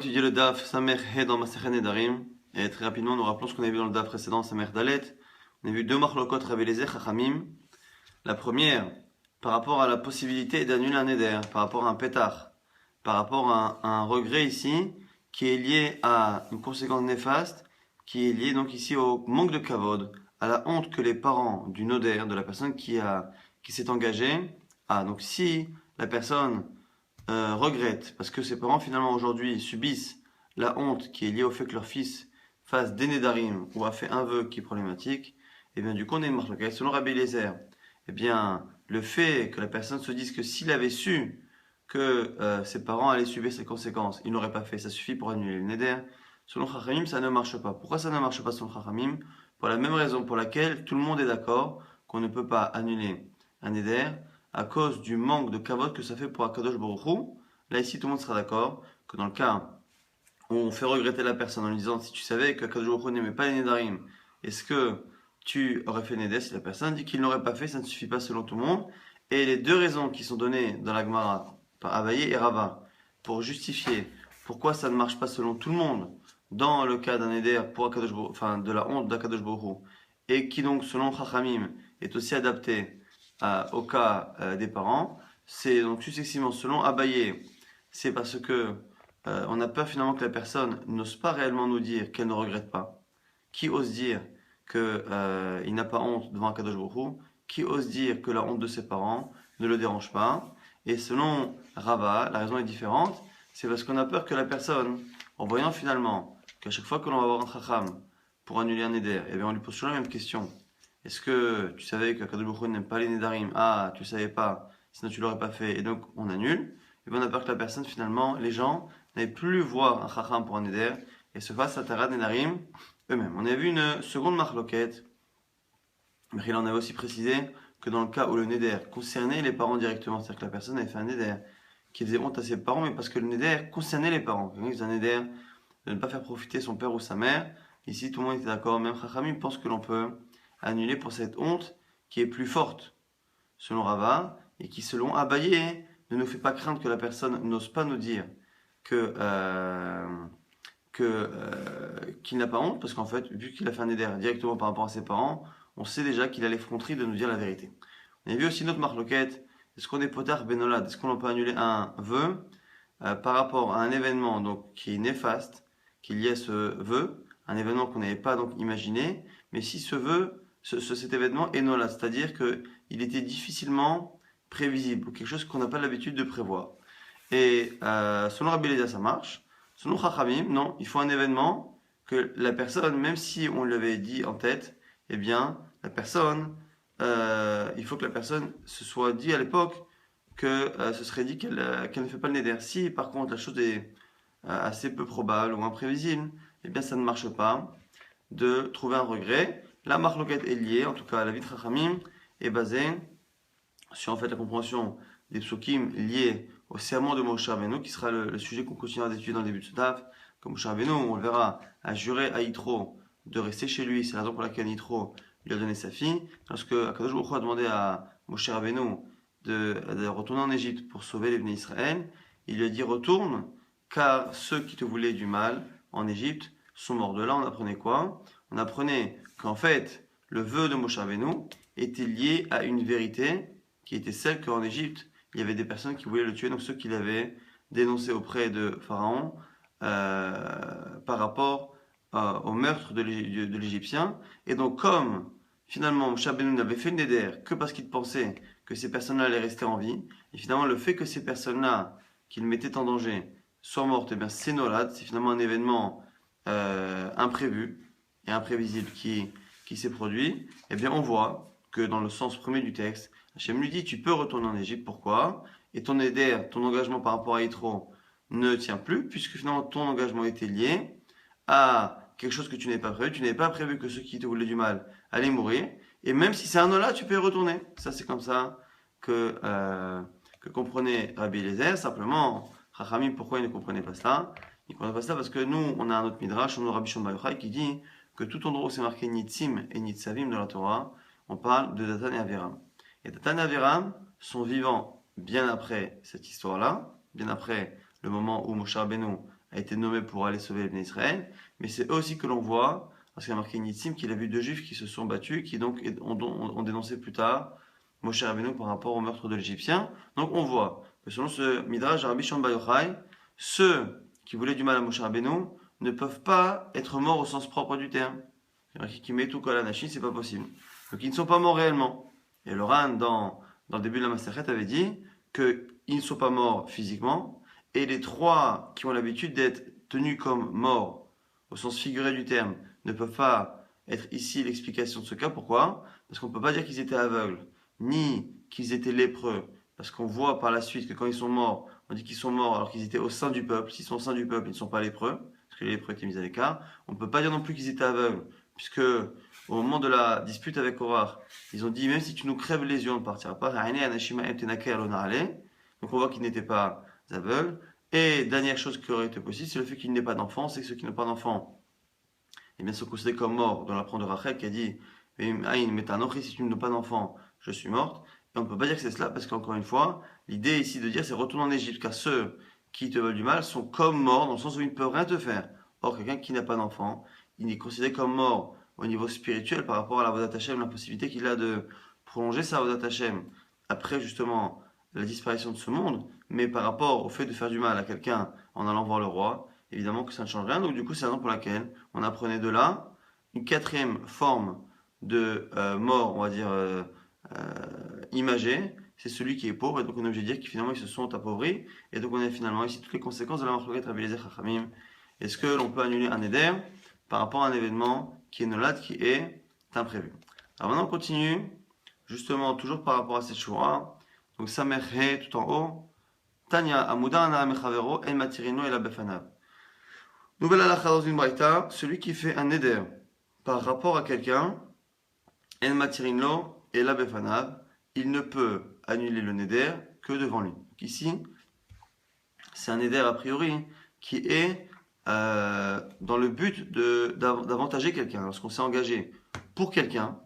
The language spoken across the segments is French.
étudier le Daf Samer He dans Masechet Nedarim. Et très rapidement, nous rappelons ce qu'on a vu dans le Daf précédent, Samer Dalet. On a vu deux marlokot Rabbi Eliezer Chachamim. La première, par rapport à la possibilité d'annuler un Neder, par rapport à un pétard, par rapport à un regret ici, qui est lié à une conséquence néfaste, qui est lié donc ici au manque de kavod, à la honte que les parents du Noder, de la personne qui s'est engagée, donc si la personne regrette parce que ses parents finalement aujourd'hui subissent la honte qui est liée au fait que leur fils fasse des nédarim ou a fait un vœu qui est problématique, et bien du coup on a une marque. Selon Rabbi Eliezer, et bien le fait que la personne se dise que s'il avait su que ses parents allaient subir ces conséquences, il n'aurait pas fait, ça suffit pour annuler le neder. Selon Chachamim, ça ne marche pas. Pourquoi ça ne marche pas selon Chachamim? Pour la même raison pour laquelle tout le monde est d'accord qu'on ne peut pas annuler un neder à cause du manque de kavod que ça fait pour Akadosh Baruch Hu. Là, ici, tout le monde sera d'accord que dans le cas où on fait regretter la personne en lui disant si tu savais que Akadosh Baruch Hu n'aimait pas les nedarim, est-ce que tu aurais fait neder? Si la personne dit qu'il n'aurait pas fait, ça ne suffit pas selon tout le monde. Et les deux raisons qui sont données dans la Gemara par Abaye et Rava pour justifier pourquoi ça ne marche pas selon tout le monde dans le cas d'un neder pour Akadosh Baruch Hu, enfin de la honte d'Akadosh Baruch Hu, et qui donc selon Chachamim est aussi adapté au cas des parents, c'est donc successivement selon Abaye, c'est parce que on a peur finalement que la personne n'ose pas réellement nous dire qu'elle ne regrette pas. Qui ose dire que il n'a pas honte devant Akadosh Baruch Hu? Qui ose dire que la honte de ses parents ne le dérange pas? Et selon Rava, la raison est différente. C'est parce qu'on a peur que la personne, en voyant finalement qu'à chaque fois que l'on va voir un chacham pour annuler un neder, eh bien on lui pose toujours la même question. Est-ce que tu savais que Akadosh Baruch Hu n'aime pas les nedarim? Ah, tu savais pas, sinon tu l'aurais pas fait, et donc on annule. Et bien on a peur que la personne finalement, les gens, n'aillent plus voir un chacham pour un neder et se fassent atarat nedarim eux-mêmes. On a vu une seconde marloquette, mais il en avait aussi précisé que dans le cas où le neder concernait les parents directement, c'est-à-dire que la personne avait fait un neder qui faisait honte à ses parents, mais parce que le neder concernait les parents. Quelqu'un faisait un neder de ne pas faire profiter son père ou sa mère. Ici, tout le monde était d'accord. Même Chachamim pense que l'on peut annuler pour cette honte qui est plus forte, selon Rava, et qui, selon Abaye, ne nous fait pas craindre que la personne n'ose pas nous dire que qu'il n'a pas honte, parce qu'en fait, vu qu'il a fait un éder directement par rapport à ses parents, on sait déjà qu'il a l'effronterie de nous dire la vérité. On a vu aussi notre marloquette, est-ce qu'on est potard benolad, est-ce qu'on peut annuler un vœu par rapport à un événement donc, qui est néfaste, qui est lié à ce vœu, un événement qu'on n'avait pas donc imaginé, mais si ce vœu, cet événement est nolad, c'est-à-dire qu'il était difficilement prévisible, ou quelque chose qu'on n'a pas l'habitude de prévoir. Et selon Rabbi Eliezer, ça marche. Selon Chachamim, non, il faut un événement que la personne, même si on l'avait dit en tête, eh bien, la personne, il faut que la personne se soit dit à l'époque que ce serait dit qu'elle ne fait pas le neder. Si par contre la chose est assez peu probable ou imprévisible, eh bien ça ne marche pas de trouver un regret. La marloquette est liée, en tout cas la vie de Chachamim est basée sur en fait la compréhension des psukim liés au serment de Moshe Rabbeinu, qui sera le sujet qu'on continuera d'étudier dans le début de ce DAF. Comme Moshe Rabbeinu, on le verra, a juré à Yitro de rester chez lui. C'est la raison pour laquelle Yitro lui a donné sa fille. Lorsque Akadosh Baruch Hu a demandé à Moshe Rabbeinu de retourner en Égypte pour sauver les Bnei Israël, il lui a dit retourne, car ceux qui te voulaient du mal en Égypte sont morts. De là, on apprenait quoi? On apprenait qu'en fait, le vœu de Moshe Rabbeinu était lié à une vérité qui était celle qu'en Égypte, il y avait des personnes qui voulaient le tuer, donc ceux qui l'avaient dénoncé auprès de Pharaon par rapport au meurtre de l'Égyptien. Et donc comme finalement Moshe Rabbeinu n'avait fait le neder que parce qu'il pensait que ces personnes-là allaient rester en vie, et finalement le fait que ces personnes-là, qu'il mettait en danger, soient mortes, et bien c'est nolad, c'est finalement un événement imprévu et imprévisible qui s'est produit, et bien on voit que dans le sens premier du texte, Hachem lui dit tu peux retourner en Égypte, pourquoi? Et ton éder, ton engagement par rapport à Yitro ne tient plus, puisque finalement ton engagement était lié à quelque chose que tu n'avais pas prévu. Tu n'avais pas prévu que ceux qui te voulaient du mal allaient mourir. Et même si c'est un no-là, tu peux y retourner. Ça, c'est comme ça que comprenait Rabbi Eliezer. Simplement, Chachamim, pourquoi il ne comprenait pas cela? Il ne comprenait pas cela parce que nous, on a un autre midrash, on a Rabbi Shimon Bar Yochai qui dit que tout endroit où c'est marqué Nitzim et Nitzavim dans la Torah, on parle de Datan et Aviram. Et Datan et Aviram sont vivants bien après cette histoire-là, bien après le moment où Moshe Rabbeinu a été nommé pour aller sauver les Bnei Israël, mais c'est eux aussi que l'on voit, parce qu'il y a marqué Nitzim, qu'il a vu deux juifs qui se sont battus, qui donc ont dénoncé plus tard Moshe Rabbeinu par rapport au meurtre de l'Égyptien. Donc on voit que selon ce Midrash, Rabbi Shimon Bar Yochai, ceux qui voulaient du mal à Moshe Rabbeinu ne peuvent pas être morts au sens propre du terme. Qui met tout kol anashim, c'est pas possible. Donc ils ne sont pas morts réellement. Et le Ran, dans le début de la Masechet, avait dit qu'ils ne sont pas morts physiquement, et les trois qui ont l'habitude d'être tenus comme morts, au sens figuré du terme, ne peuvent pas être ici l'explication de ce cas. Pourquoi? Parce qu'on ne peut pas dire qu'ils étaient aveugles, ni qu'ils étaient lépreux, parce qu'on voit par la suite que quand ils sont morts, on dit qu'ils sont morts alors qu'ils étaient au sein du peuple. S'ils sont au sein du peuple, ils ne sont pas lépreux, parce que les lépreux étaient mis à l'écart. On ne peut pas dire non plus qu'ils étaient aveugles, puisque au moment de la dispute avec Korach, ils ont dit même si tu nous crèves les yeux, on ne partira pas. Donc on voit qu'ils n'étaient pas aveugles. Et dernière chose qui aurait été possible, c'est le fait qu'il n'ait pas d'enfants. C'est que ceux qui n'ont pas d'enfants, eh bien, sont considérés comme morts. Dans l'apprendre de Rachel qui a dit si tu ne donnes pas d'enfants, je suis morte. Et on ne peut pas dire que c'est cela, parce qu'encore une fois, l'idée ici de dire c'est retourner en Égypte, car ceux qui te veulent du mal sont comme morts, dans le sens où ils ne peuvent rien te faire. Or, quelqu'un qui n'a pas d'enfant, il est considéré comme mort au niveau spirituel par rapport à la Avodat Hashem, la possibilité qu'il a de prolonger sa Avodat Hashem après justement la disparition de ce monde, mais par rapport au fait de faire du mal à quelqu'un en allant voir le roi, évidemment que ça ne change rien. Donc du coup, c'est la raison pour laquelle on apprenait de là une quatrième forme de mort, on va dire imagée, c'est celui qui est pauvre, et donc on est obligé de dire qu'ils finalement ils se sont appauvris, et donc on a finalement ici toutes les conséquences de la marloquet Rabbi Eliezer Chachamim. Est-ce que l'on peut annuler un éder par rapport à un événement qui est nolad, qui est imprévu? Alors maintenant on continue, justement toujours par rapport à cette shura. Donc Samer He tout en haut, Tanya Amuda Ana Mechavero El Matirino El Abefanav. Nouvelle halakha dans une braïta, celui qui fait un éder par rapport à quelqu'un, El Matirino El Abefanav, il ne peut annuler le neder que devant lui. Donc ici, c'est un neder a priori qui est dans le but d'avantager quelqu'un. Lorsqu'on s'est engagé pour quelqu'un,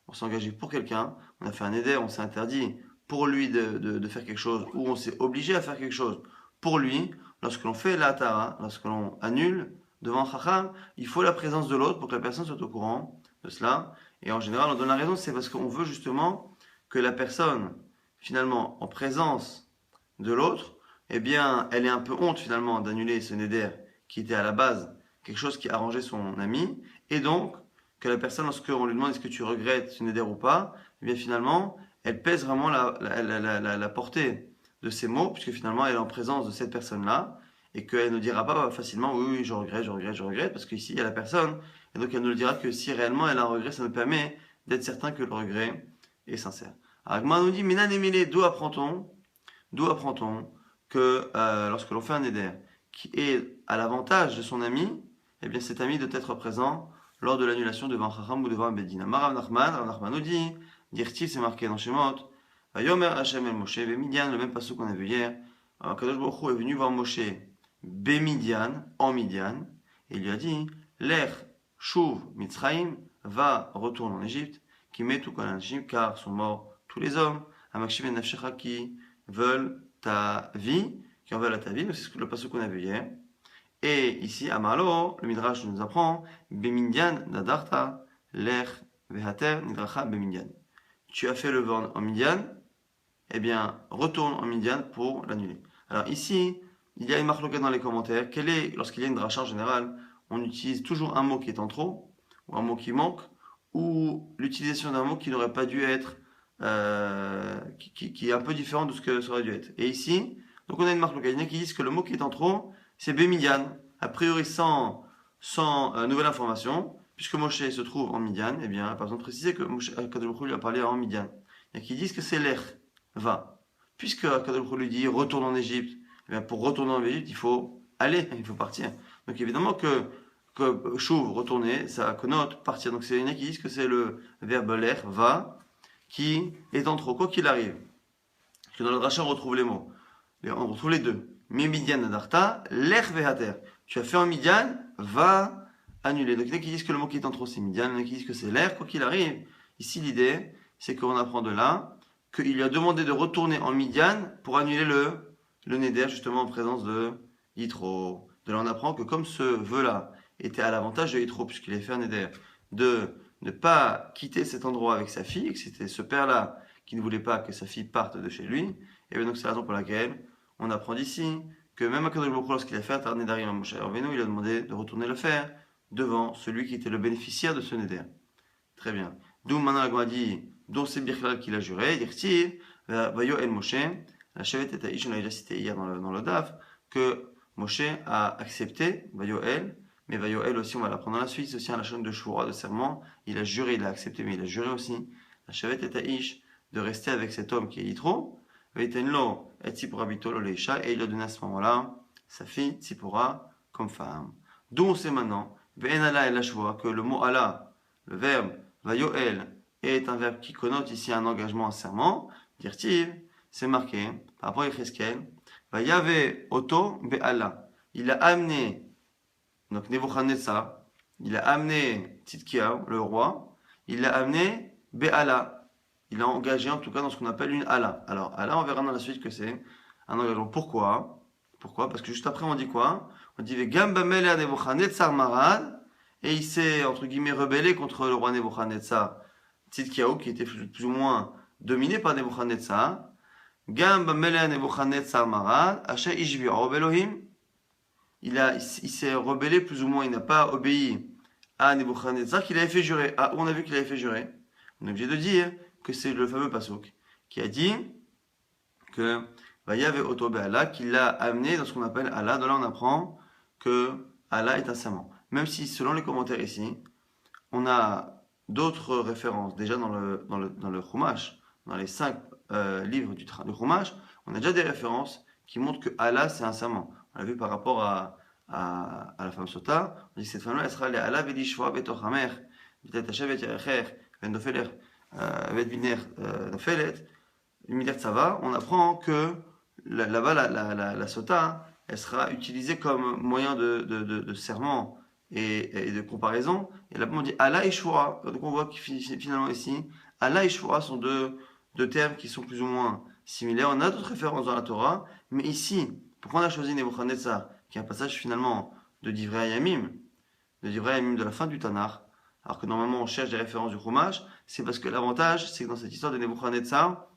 on a fait un neder, on s'est interdit pour lui de faire quelque chose, ou on s'est obligé à faire quelque chose pour lui. Lorsque l'on fait la tara, lorsque l'on annule devant Chacham, il faut la présence de l'autre pour que la personne soit au courant de cela. Et en général, on donne la raison, c'est parce qu'on veut justement que la personne, finalement, en présence de l'autre, eh bien, elle ait un peu honte finalement d'annuler ce neder qui était à la base quelque chose qui arrangeait son ami, et donc que la personne, lorsqu'on lui demande est-ce que tu regrettes ce neder ou pas, eh bien finalement, elle pèse vraiment la portée de ces mots, puisque finalement elle est en présence de cette personne-là, et qu'elle ne dira pas facilement oui, je regrette, parce qu'ici il y a la personne, et donc elle ne le dira que si réellement elle a un regret, ça nous permet d'être certain que le regret est sincère. Alors Agma nous dit, Minan Emile, d'où apprend-on que lorsque l'on fait un éder qui est à l'avantage de son ami, eh bien cet ami doit être présent lors de l'annulation devant Chacham ou devant un Bedin. Amar Rav Nachman nous dit, Dirtiv, c'est marqué dans Shemot, Vayomer Hashem el Moshe, Bemidian, le même passage qu'on a vu hier. Kadosh Baruch Hu est venu voir Moshe Bemidian, en Midian, et il lui a dit, Lech Shuv Mitzrayim, va, retourne en Égypte, qui met tout kol anashim, car sont morts tous les hommes, Amakshim et Nafshecha, qui veulent ta vie, qui en veulent à ta vie, c'est le passage qu'on a vu hier. Et ici, à Malo, le Midrash nous apprend, Bemidian Nadarta, Lech Vehater Nidracha Bemidian. Tu as fait le vent en Midian, eh bien, retourne en Midian pour l'annuler. Alors ici, il y a une marloquette dans les commentaires. Lorsqu'il y a une dracha en général, on utilise toujours un mot qui est en trop, ou un mot qui manque, ou l'utilisation d'un mot qui n'aurait pas dû être, qui est un peu différent de ce que ça aurait dû être. Et ici, donc on a une marloquette qui dit que le mot qui est en trop, c'est Bemidian. A priori, sans nouvelle information, puisque Moshe se trouve en Midian, eh bien, pas besoin de préciser que Kadosh Baruch Hu lui a parlé en Midian. Il y a qui disent que c'est l'air, va. Puisque Kadosh Baruch Hu lui dit retourne en Égypte, eh bien, pour retourner en Égypte, il faut aller, il faut partir. Donc évidemment que chouv, retourner, ça connote partir. Donc il y en a qui disent que c'est le verbe l'air, va, qui est en trop, quoi qu'il arrive. Parce que dans le dracha, on retrouve les mots. On retrouve les deux. Mi Midian Nadarta, l'air vehater. Tu as fait en Midian, va annuler. Donc il y en a qui disent que le mot qui est en trop c'est Midian, il y en a qui disent que c'est l'air, quoi qu'il arrive. Ici l'idée, c'est qu'on apprend de là qu'il lui a demandé de retourner en Midian pour annuler le neder, justement en présence de Yitro. De là, on apprend que comme ce vœu-là était à l'avantage de Yitro, puisqu'il avait fait un éder, de ne pas quitter cet endroit avec sa fille, et que c'était ce père-là qui ne voulait pas que sa fille parte de chez lui, et bien donc c'est la raison pour laquelle on apprend d'ici que même Akadosh Baruch Hu, lorsqu'il a fait un Nedarim à Moshe Rabbeinu, il a demandé de retourner le faire devant celui qui était le bénéficiaire de ce Neder. Très bien. D'où maintenant la Gemara dit, dont c'est Birklal qu'il a juré, dire-t-il, Vayo El Moshe, la Shevet et Taïch, on l'a déjà cité hier dans le DAF, que Moshe a accepté, Vayo El, mais Vayo El aussi, on va l'apprendre dans la suite, c'est aussi un lachon de Shura, de serment, il a juré, il a accepté, mais il a juré aussi, la Shevet et Taïch, de rester avec cet homme qui est Yitro, Veitenlo et Tzipora Bitolo Leisha, et il a donné à ce moment-là sa fille Tzipora comme femme. D'où on sait maintenant, Ve'enala el Ashvoa, que le mot Allah, le verbe Vayoel est un verbe qui connote ici un engagement, un serment. Dire-t-il, c'est marqué par rapport à Yecheskel, Vayave Oto Be'Allah. Il a amené, donc Nebuchadnezzar, il a amené Tzidkiyahu, le roi, il l'a amené Be'Allah. Il a engagé en tout cas dans ce qu'on appelle une Allah. Alors, Allah, on verra dans la suite que c'est un engagement. Pourquoi? Parce que juste après, on dit quoi? On dit Gamba Mele Nebuchadnezzar Marad. Et il s'est, entre guillemets, rebellé contre le roi Nebuchadnezzar, Tzidkiyahu, qui était plus ou moins dominé par Nebuchadnezzar. Gamba Mele Nebuchadnezzar Marad. Asher Ishvi'o Belohim. Il s'est rebellé plus ou moins, il n'a pas obéi à Nebuchadnezzar qu'il avait fait jurer. Ah, on a vu qu'il avait fait jurer. On est obligé de dire que c'est le fameux Pasuk qui a dit que Vayave Oto Be'Allah, qu'il l'a amené dans ce qu'on appelle Allah. De là, on apprend que Allah est un serment. Même si, selon les commentaires ici, on a d'autres références. Déjà dans le Chumash, dans les 5 livres du Chumash, on a déjà des références qui montrent que Allah, c'est un serment. On l'a vu par rapport à la femme Sota. On dit que cette femme-là, elle sera les Allah Vedishva Betochamer, Vitet Hashem Vetyerecher, Vendofeler, Vedviner Nofelet, Mider Tzava. On apprend que là-bas, la Sota, elle sera utilisée comme moyen de serment et de comparaison. Et là-bas, on dit Allah et Shua. Donc on voit que finalement ici, Allah et Shua sont deux termes qui sont plus ou moins similaires. On a d'autres références dans la Torah, mais ici, pourquoi on a choisi Nebuchadnezzar, qui est un passage finalement de Divrei Hayamim, de la fin du Tanakh, alors que normalement on cherche des références du Chumash, c'est parce que l'avantage, c'est que dans cette histoire de Nebuchadnezzar,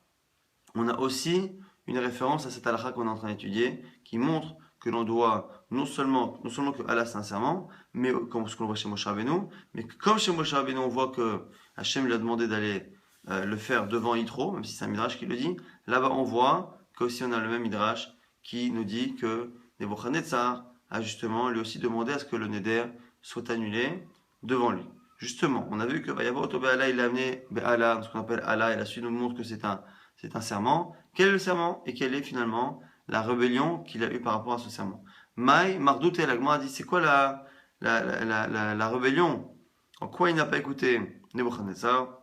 on a aussi une référence à cette halakha qu'on est en train d'étudier, qui montre que l'on doit non seulement que Allah c'est un serment, mais comme ce qu'on voit chez Moshe Rabbeinu, mais que comme chez Moshe Rabbeinu on voit que Hachem lui a demandé d'aller le faire devant Yitro, même si c'est un midrash qui le dit, là-bas on voit qu'aussi on a le même midrash qui nous dit que Nebuchadnezzar a justement lui aussi demandé à ce que le Neder soit annulé devant lui. Justement, on a vu que Vayavo Oto Be'Allah, il a amené Be'Allah, ce qu'on appelle Allah, et la suite nous montre que c'est un serment. Quel est le serment et quelle est finalement la rébellion qu'il a eue par rapport à ce serment? Maï, Mardout et Lagma a dit c'est quoi la rébellion? En quoi il n'a pas écouté Nebuchadnezzar?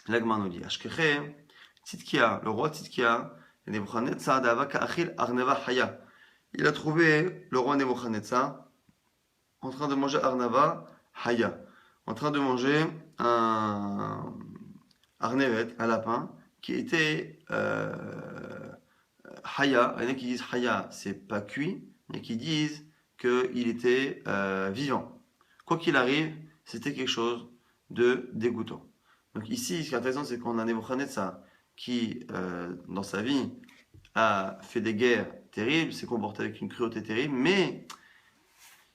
Lagma nous dit Ashkeche, Tzidkiya, le roi Tzidkiya, Nebuchadnezzar d'Avaka Achil Arneva Haya. Il a trouvé le roi Nebuchadnezzar en train de manger Arnava Haya, en train de manger un Arnevet, un lapin, qui était Haya. Il y en a qui disent Haya, c'est pas cuit, il y en a qui disent qu'il était vivant. Quoi qu'il arrive, c'était quelque chose de dégoûtant. Donc ici, ce qui est intéressant, c'est qu'on a Nebuchadnezzar qui, dans sa vie, a fait des guerres terribles, s'est comporté avec une cruauté terrible, mais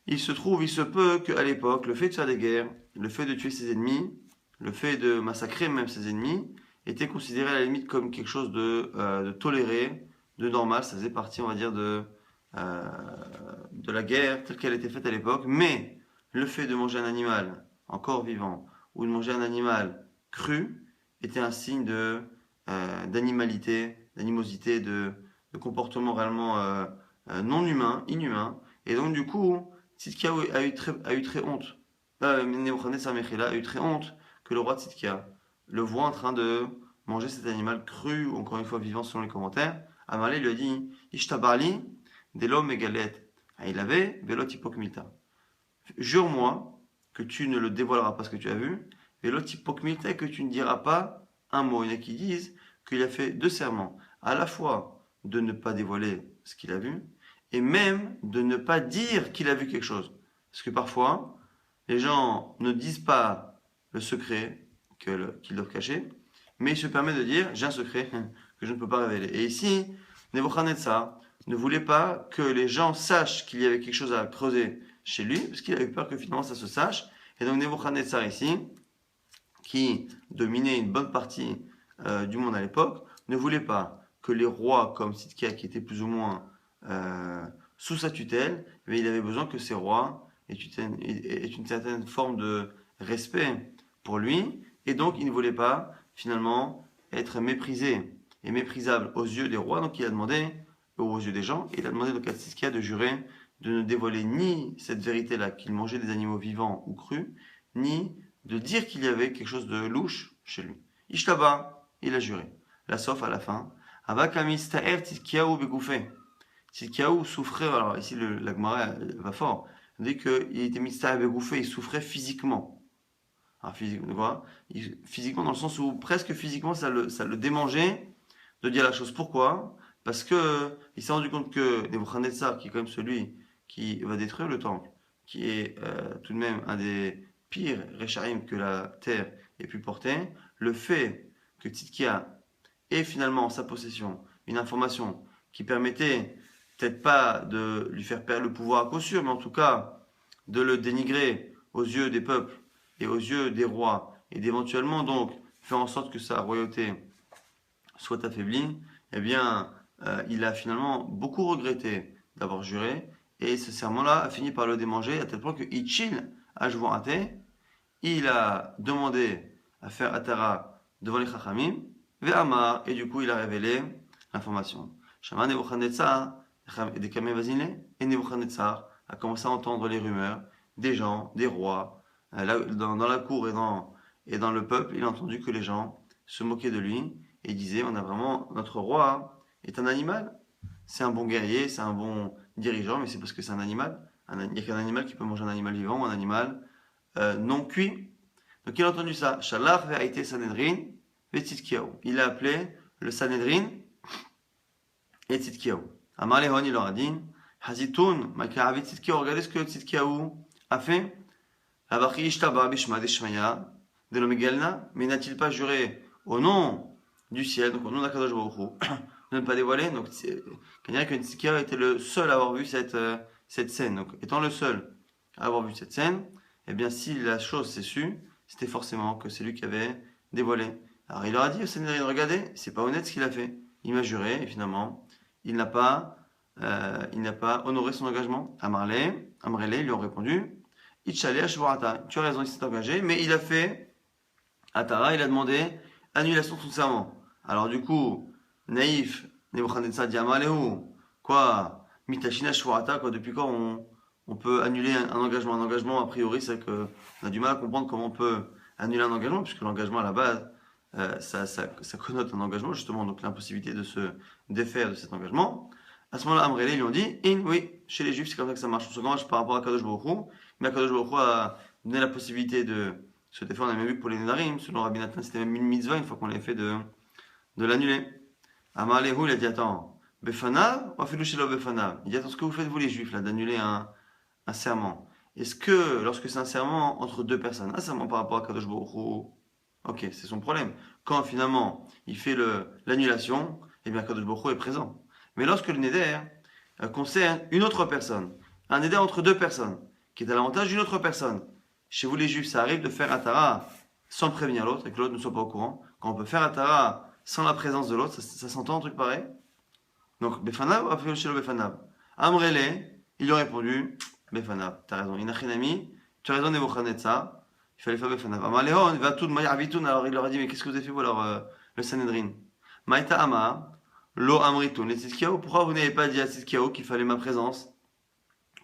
il se peut qu'à l'époque, le fait de faire des guerres, le fait de tuer ses ennemis, le fait de massacrer même ses ennemis, était considéré à la limite comme quelque chose de toléré, de normal. Ça faisait partie, on va dire, de la guerre telle qu'elle était faite à l'époque. Mais le fait de manger un animal encore vivant ou de manger un animal cru était un signe d'animalité, d'animosité, de comportement réellement non humain, inhumain. Et donc du coup, Tzidkiyahu a eu très honte. Nebuchadnezzar Mechila a eu très honte que le roi Tzidkiyahu le voit en train de manger cet animal cru, ou encore une fois vivant selon les commentaires. Amalé lui a dit Ishtabarli, Delo Megalet, il avait Velot Hipokmita. Jure-moi que tu ne le dévoileras pas ce que tu as vu, Velot Hipokmita, et que tu ne diras pas un mot. Il y en a qui disent qu'il a fait deux serments, à la fois de ne pas dévoiler ce qu'il a vu, et même de ne pas dire qu'il a vu quelque chose. Parce que parfois, les gens ne disent pas le secret qu'ils doivent cacher, mais ils se permettent de dire j'ai un secret que je ne peux pas révéler. Et ici, Nebuchadnezzar ne voulait pas que les gens sachent qu'il y avait quelque chose à creuser chez lui, parce qu'il avait peur que finalement ça se sache. Et donc Nebuchadnezzar ici, qui dominait une bonne partie du monde à l'époque, ne voulait pas que les rois comme Sidkia, qui étaient plus ou moins sous sa tutelle, mais il avait besoin que ces rois aient une certaine forme de respect pour lui, et donc il ne voulait pas finalement être méprisé et méprisable aux yeux des rois, donc il a demandé, aux yeux des gens, et il a demandé donc à Sidkia de jurer de ne dévoiler ni cette vérité-là, qu'il mangeait des animaux vivants ou crus, ni de dire qu'il y avait quelque chose de louche chez lui. Ishtaba, il a juré. La sauf à la fin. Avakamis ta'er tzidkiyahu begoufé. Tzidkiyahu souffrait, alors ici la Gemara va fort, il dit qu'il était mitzvah begoufé, il souffrait physiquement. Alors physiquement dans le sens où presque physiquement ça le démangeait de dire la chose. Pourquoi? Parce que il s'est rendu compte que Nebuchadnezzar, qui est quand même celui qui va détruire le temple, qui est tout de même un des pires Rechaim que la terre ait pu porter, le fait que Tzidkia ait finalement en sa possession une information qui permettait peut-être pas de lui faire perdre le pouvoir à coup sûr, mais en tout cas de le dénigrer aux yeux des peuples et aux yeux des rois, et d'éventuellement donc faire en sorte que sa royauté soit affaiblie, eh bien il a finalement beaucoup regretté d'avoir juré, et ce serment-là a fini par le démanger à tel point que Ichil, Ashvoraté, il a demandé à faire Atara devant les Chachamim, Ve'amar, et du coup il a révélé l'information. Shama Nebuchadnezzar, et Nebuchadnezzar a commencé à entendre les rumeurs des gens, des rois, dans la cour et dans le peuple. Il a entendu que les gens se moquaient de lui et disaient on a vraiment, notre roi est un animal. C'est un bon guerrier, c'est un bon dirigeant, mais c'est parce que c'est un animal. Il n'y a qu'un animal qui peut manger un animal vivant ou un animal non cuit. Donc il a entendu ça. Shalach ve'aïté Sanhedrin ve'tzidkiyahu. Il a appelé le Sanhedrin et Tzidkiyahu. Amar Lehon, il leur a dit Hazitoun, Makaravi Tzidkiyahu. Regardez ce que Tzidkiyahu a fait. Avachi ishtaba bishma deshmaya de l'omegalna. Mais n'a-t-il pas juré au nom du ciel, donc au nom d'Akadosh Baruch Hu, de ne pas dévoiler? Donc, on dirait que Tzidkiyahu était le seul à avoir vu cette scène. Donc, étant le seul à avoir vu cette scène, eh bien, si la chose s'est su, c'était forcément que c'est lui qui avait dévoilé. Alors, il leur a dit au Sanhedrin, regardez, c'est pas honnête ce qu'il a fait. Il m'a juré, et finalement, il n'a pas honoré son engagement. Amrele, ils lui ont répondu, Itchale Ashvorata, tu as raison, il s'est engagé, mais il a fait Atara, il a demandé annulation de son serment. Alors, du coup, naïf, Nebuchadnezzar dit Amalehu, quoi, Mitachina Ashvorata, quoi, depuis quand on peut annuler un engagement. Un engagement, a priori, c'est qu'on a du mal à comprendre comment on peut annuler un engagement, puisque l'engagement, à la base, ça connote un engagement, justement, donc l'impossibilité de se défaire de cet engagement. À ce moment-là, Amrele, ils lui ont dit oui, chez les Juifs, c'est comme ça que ça marche. On s'engage par rapport à Kadosh Baruch Hu, mais Kadosh Baruch Hu a donné la possibilité de se défendre. On a même vu que pour les Nedarim, selon Rabbi Nathan, c'était même une mitzvah, une fois qu'on l'avait fait, de l'annuler. Amrele, il a dit attends, Befanav, ou Afilou Shelo Befanav. Il dit attends, ce que vous faites, vous les Juifs, là, d'annuler un serment. Est-ce que, lorsque c'est un serment entre deux personnes, un serment par rapport à Kadosh Baruch Hu, ok, c'est son problème. Quand finalement il fait l'annulation, eh bien Kadosh Baruch Hu est présent. Mais lorsque le neder concerne une autre personne, un neder entre deux personnes, qui est à l'avantage d'une autre personne, chez vous les juifs, ça arrive de faire Atara sans prévenir l'autre et que l'autre ne soit pas au courant. Quand on peut faire Atara sans la présence de l'autre, ça s'entend un truc pareil? Donc, Befanav ou Afil Shelo Befanav? Amrele, il lui a répondu, Befanav, t'as raison. Inachinami, tu as raison, Nebuchadnezzar. Il fallait faire Befanav. Amaleon, va tout de alors il leur a dit, mais qu'est-ce que vous avez fait, vous, alors, le Sanhedrin? Maïta Ama, Lo Amritun, les Tzidkiyahu, pourquoi vous n'avez pas dit à Tzidkiyahu qu'il fallait ma présence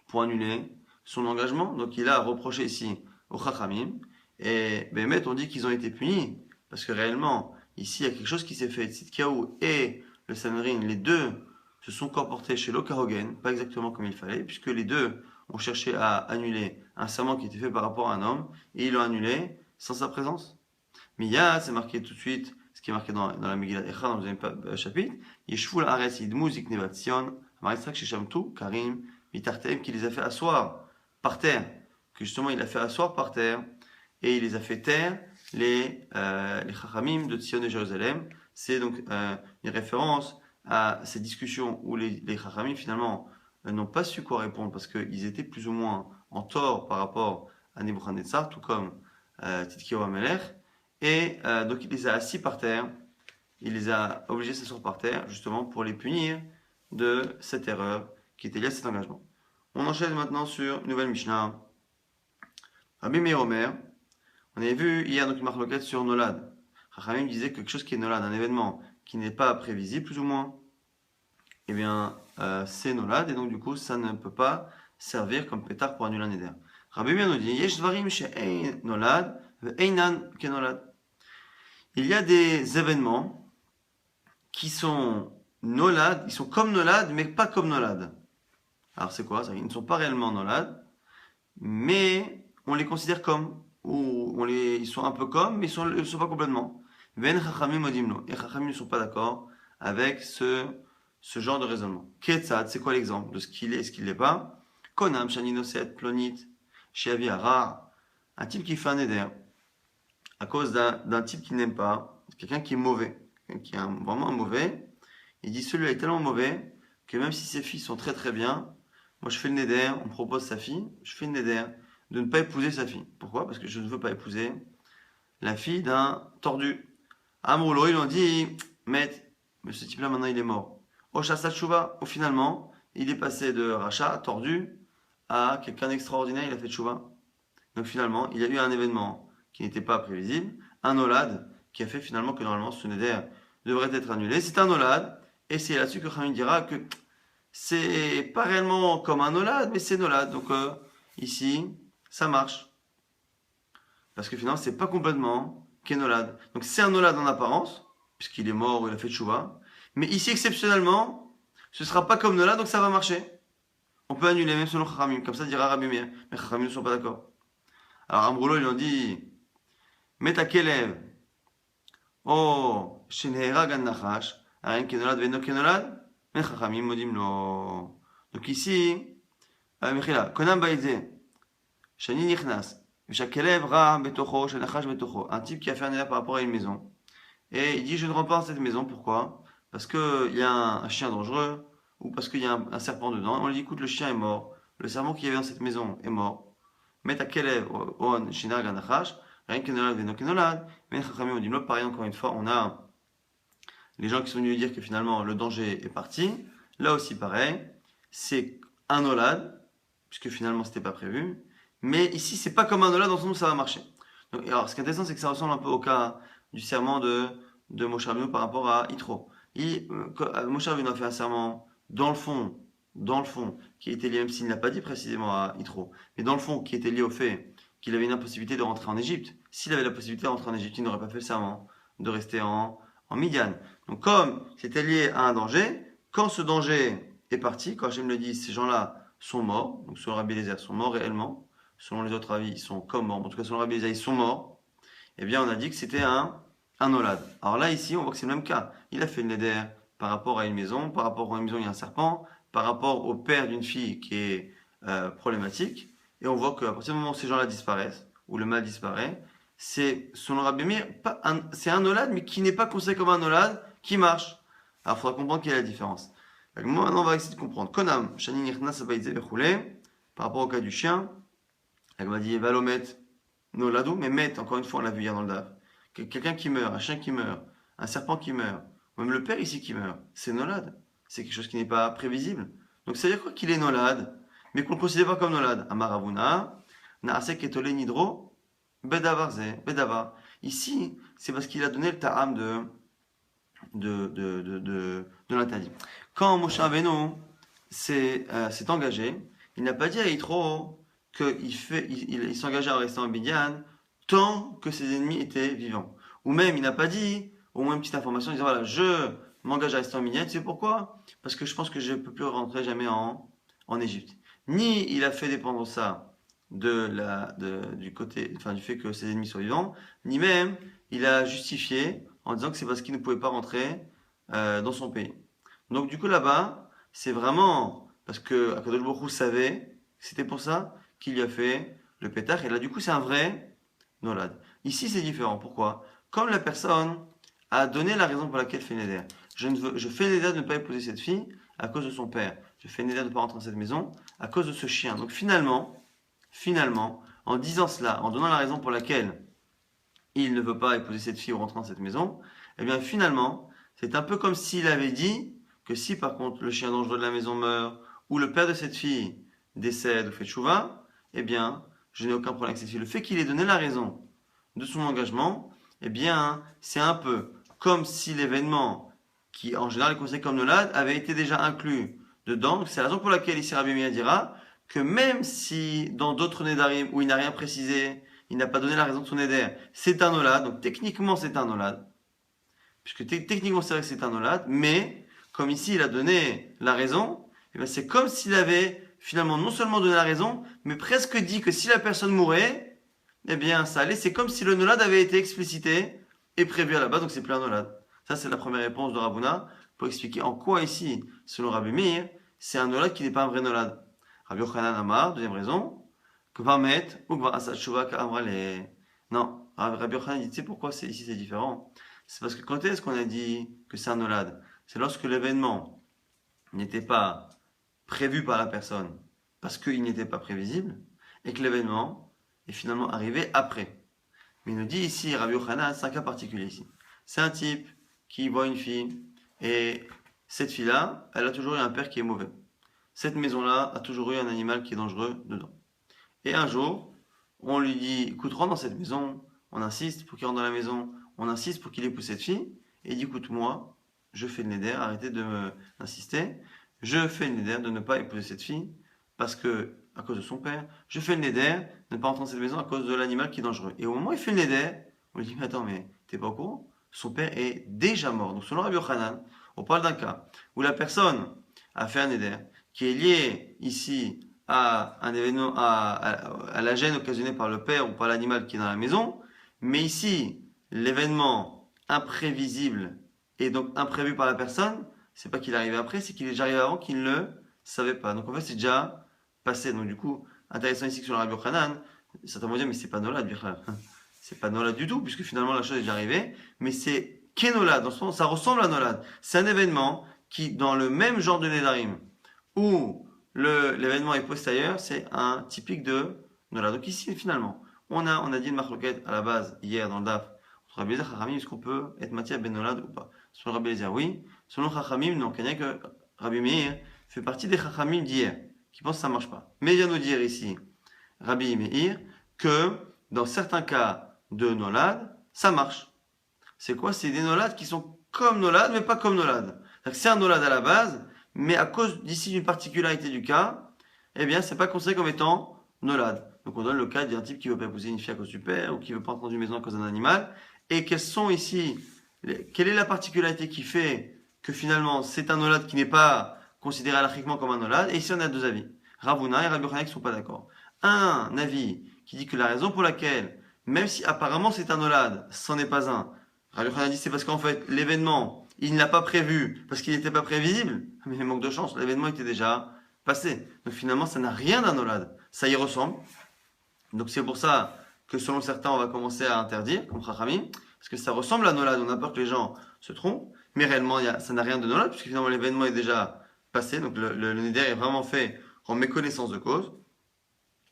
pour annuler son engagement? Donc il a reproché ici au Chachamim, et Bémet, on dit qu'ils ont été punis, parce que réellement, ici, il y a quelque chose qui s'est fait. Tzidkiyahu et le Sanhedrin, les deux se sont comportés chez l'Okahogen, pas exactement comme il fallait, puisque les deux ont cherché à annuler un serment qui était fait par rapport à un homme, et ils l'ont annulé sans sa présence. Miya, c'est marqué tout de suite, ce qui est marqué dans la Megillah Echa, dans le deuxième chapitre, Yeshvul Ares Yidmu Ziknevat Sion, Marisrak Sheshamtu, Karim, Mitartem, qui les a fait asseoir par terre, que justement il a fait asseoir par terre, et il les a fait taire, les Chachamim de Tzion et Jérusalem. C'est donc une référence à ces discussions où les Chachamim finalement n'ont pas su quoi répondre parce qu'ils étaient plus ou moins en tort par rapport à Nebuchadnezzar, tout comme Tzidkiyahu Amelech, et donc il les a assis par terre, il les a obligés de s'asseoir par terre, justement pour les punir de cette erreur qui était liée à cet engagement. On enchaîne maintenant sur une nouvelle Mishnah. Rabbi Meir Omer, on avait vu hier donc une marloquette sur Nolad. Chachamim disait que quelque chose qui est Nolad, un événement qui n'est pas prévisible plus ou moins, eh bien c'est Nolad et donc du coup ça ne peut pas servir comme pétard pour annuler un éder. Rabbi Meir nous dit Yesh dvarim she'ein Nolad ve'einan kenolad. Il y a des événements qui sont Nolad, ils sont comme Nolad mais pas comme Nolad. Alors c'est quoi ça? Ils ne sont pas réellement Nolad, mais on les considère comme, ou ils sont un peu comme, mais ils ne sont pas complètement. Ben Chachamim odimlo. Et Chachamim ne sont pas d'accord avec ce genre de raisonnement. Ketzad, c'est quoi l'exemple de ce qu'il est et ce qu'il n'est pas? Konam, Shaninoset, Plonit, Sheavi Harar, un type qui fait un éder à cause d'un type qu'il n'aime pas, quelqu'un qui est mauvais, quelqu'un qui est vraiment un mauvais. Il dit celui-là est tellement mauvais que même si ses filles sont très très bien, moi je fais le néder, on me propose sa fille, je fais le néder de ne pas épouser sa fille. Pourquoi? Parce que je ne veux pas épouser la fille d'un tordu. Amroulo, ils ont dit, mais ce type-là maintenant il est mort. Oshasa Tshuva, ou finalement, il est passé de rachat, tordu, à quelqu'un d'extraordinaire, il a fait Tshuva. Donc finalement, il y a eu un événement qui n'était pas prévisible, un olad, qui a fait finalement que normalement ce néder devrait être annulé. C'est un olad, et c'est là-dessus que Khamim dira que c'est pas réellement comme un olad, mais c'est nolad. Donc ici, ça marche. Parce que finalement, c'est pas complètement qu'enolad. Donc c'est un nolad en apparence, puisqu'il est mort ou il a fait tchouva. Mais ici, exceptionnellement, ce sera pas comme nolad, donc ça va marcher. On peut annuler même selon Chachamim. Comme ça dira Rabbi Meir. Mais Chachamim ne sont pas d'accord. Alors Amroulo, ils ont dit Meta Kelev. Oh, Shenehera Gan Nachash. Arien kenolad veno kenolad. Mais Chachamim modim lo. Donc ici, Mechila, Konam Baïdze. Shani Nichnas. Un type qui a fait un éder par rapport à une maison. Et il dit je ne rentre pas dans cette maison. Pourquoi? Parce qu'il y a un chien dangereux ou parce qu'il y a un serpent dedans. On lui dit écoute, le chien est mort. Le serpent qui y avait dans cette maison est mort. Mais ta kelev on shina ganachash. Rien que nolad veno kenolad. Mais chachamim dit pareil encore une fois. On a les gens qui sont venus dire que finalement le danger est parti. Là aussi pareil. C'est un nolad puisque finalement c'était pas prévu. Mais ici, c'est pas comme un nolad dans le sens où ça va marcher. Donc, alors, ce qui est intéressant, c'est que ça ressemble un peu au cas du serment de Moshe Rabbeinu par rapport à Yitro. Moshe Rabbeinu a fait un serment dans le fond, qui était lié, même s'il n'a pas dit précisément à Yitro, mais dans le fond, qui était lié au fait qu'il avait une impossibilité de rentrer en Égypte. S'il avait la possibilité de rentrer en Égypte, il n'aurait pas fait le serment de rester en Midian. Donc, comme c'était lié à un danger, quand ce danger est parti, quand Hachem le dit, ces gens-là sont morts, donc selon Rabbi Eliezer, sont morts réellement. Selon les autres avis, ils sont comme morts. En tout cas, selon Rabbi Eliezer, ils sont morts. Eh bien, on a dit que c'était un olad. Alors là, ici, on voit que c'est le même cas. Il a fait une néder par rapport à une maison. Par rapport à une maison, il y a un serpent. Par rapport au père d'une fille qui est problématique. Et on voit qu'à partir du moment où ces gens-là disparaissent, où le mal disparaît, c'est, selon Rabbi Meir, c'est un olad, mais qui n'est pas considéré comme un olad, qui marche. Alors, il faudra comprendre quelle est la différence. Donc, maintenant, on va essayer de comprendre. Konam, Shani Nirna Sabaïdze Bechoulé, par rapport au cas du chien. Elle m'a dit, Valomet, Noladou, mais met, encore une fois, on l'a vu hier dans le DAF. Quelqu'un qui meurt, un chien qui meurt, un serpent qui meurt, même le père ici qui meurt, c'est Nolad. C'est quelque chose qui n'est pas prévisible. Donc ça veut dire quoi qu'il est Nolad, mais qu'on ne le considère pas comme Nolad. Amaravuna, Naase Ketole Nidro, Bedavarze, Bedavar. Ici, c'est parce qu'il a donné le ta'am de l'interdit. Quand Moshe Rabbeinu s'est engagé, il n'a pas dit à Yitro qu'il s'engageait à rester en Midian tant que ses ennemis étaient vivants. Ou même, il n'a pas dit, au moins une petite information, il disait voilà, je m'engage à rester en Midian, tu sais pourquoi? Parce que je pense que je ne peux plus rentrer jamais en Égypte. Ni il a fait dépendre ça du fait que ses ennemis soient vivants, ni même il a justifié en disant que c'est parce qu'il ne pouvait pas rentrer dans son pays. Donc du coup là-bas, c'est vraiment parce que Akadosh Baruch Hu savait, c'était pour ça qu'il lui a fait le pétard. Et là, du coup, c'est un vrai nolad. Ici, c'est différent. Pourquoi? Comme la personne a donné la raison pour laquelle fait Neder. Je fais Neder de ne pas épouser cette fille à cause de son père. Je fais Neder de ne pas rentrer dans cette maison à cause de ce chien. Donc finalement, en disant cela, en donnant la raison pour laquelle il ne veut pas épouser cette fille ou rentrer dans cette maison, eh bien finalement, c'est un peu comme s'il avait dit que si par contre le chien dangereux de la maison meurt, ou le père de cette fille décède ou fait tchouva, eh bien, je n'ai aucun problème avec cette fille. Le fait qu'il ait donné la raison de son engagement, eh bien, c'est un peu comme si l'événement, qui en général est considéré comme nolad, avait été déjà inclus dedans. Donc, c'est la raison pour laquelle ici Rabbi Meir dira que même si dans d'autres Nédarim où il n'a rien précisé, il n'a pas donné la raison de son Néder, c'est un nolad, donc techniquement c'est un nolad, puisque techniquement c'est vrai que c'est un nolad, mais comme ici il a donné la raison, eh bien, c'est comme s'il avait finalement non seulement donné la raison, mais presque dit que si la personne mourait, eh bien ça allait, c'est comme si le nolad avait été explicité et prévu à la base, donc c'est plus un nolad. Ça c'est la première réponse de Rabouna pour expliquer en quoi ici, selon Rabbi Meir, c'est un nolad qui n'est pas un vrai nolad. Rabbi Yochanan Amar, deuxième raison, Kvar met ou Kvar Asad Shuvah K'amra les. Non, Rabbi Yochanan dit, tu sais pourquoi ici c'est différent? C'est parce que quand est-ce qu'on a dit que c'est un nolad? C'est lorsque l'événement n'était pas prévu par la personne parce qu'il n'était pas prévisible et que l'événement est finalement arrivé après. Mais il nous dit ici, Rabbi Yochanan, c'est un cas particulier ici. C'est un type qui voit une fille et cette fille-là, elle a toujours eu un père qui est mauvais. Cette maison-là a toujours eu un animal qui est dangereux dedans. Et un jour, on lui dit, écoute, rentre dans cette maison, on insiste pour qu'il rentre dans la maison, on insiste pour qu'il épouse cette fille, et il dit, écoute, moi, je fais le néder, arrêtez d'insister, je fais le néder de ne pas épouser cette fille, parce que, à cause de son père, je fais le néder de ne pas rentrer dans cette maison à cause de l'animal qui est dangereux. Et au moment où il fait le néder, on lui dit, mais attends, mais t'es pas au courant? Son père est déjà mort. Donc selon Rabbi Yochanan, on parle d'un cas où la personne a fait un néder, qui est lié ici à un événement, à la gêne occasionnée par le père ou par l'animal qui est dans la maison, mais ici, l'événement imprévisible et donc imprévu par la personne, c'est pas qu'il est arrivé après, c'est qu'il est déjà arrivé avant qu'il ne le savait pas. Donc en fait, c'est déjà passé. Donc du coup, intéressant ici que sur le Rabbi Yochanan, certains vont dire, mais c'est pas Nolad, c'est pas Nolad du tout, puisque finalement la chose est déjà arrivée, mais c'est Kenolad, dans ce sens, ça ressemble à Nolad. C'est un événement qui, dans le même genre de Nedarim, où l'événement est postérieur, c'est un typique de Nolad. Donc ici, finalement, on a dit une marloquette à la base, hier, dans le DAF, entre Rabbi Eliezer et Chachamim, est-ce qu'on peut être matière ben Nolad ou pas? Selon Rabbi Eliezer, oui. Selon Chachamim, non, qu'il n'y a que Rabbi Meir fait partie des Chachamim d'hier, qui pensent que ça ne marche pas. Mais il vient nous dire ici, Rabbi Meir, que dans certains cas de Nolad, ça marche. C'est quoi? C'est des Nolad qui sont comme Nolad, mais pas comme Nolad. C'est un Nolad à la base, mais à cause d'ici d'une particularité du cas, eh bien, c'est pas considéré comme étant Nolad. Donc, on donne le cas d'un type qui veut pas épouser une fille à cause du père, ou qui veut pas entrer dans une maison à cause d'un animal. Et quelles sont ici, quelle est la particularité qui fait que finalement, c'est un Nolad qui n'est pas considéré alachiquement comme un Nolad? Et ici, on a deux avis. Ravuna et Rabbi Yochanan qui sont pas d'accord. Un avis qui dit que la raison pour laquelle, même si apparemment c'est un Nolad, c'en est pas un. Rabbi Yochanan dit c'est parce qu'en fait, l'événement, il ne l'a pas prévu parce qu'il n'était pas prévisible. Mais il manque de chance, l'événement était déjà passé. Donc finalement, ça n'a rien d'un Nolad. Ça y ressemble. Donc c'est pour ça que selon certains, on va commencer à interdire, comme Chachamim, parce que ça ressemble à Nolad. On a peur que les gens se trompent. Mais réellement, ça n'a rien de Nolad, puisque finalement, l'événement est déjà passé. Donc le Neder est vraiment fait en méconnaissance de cause.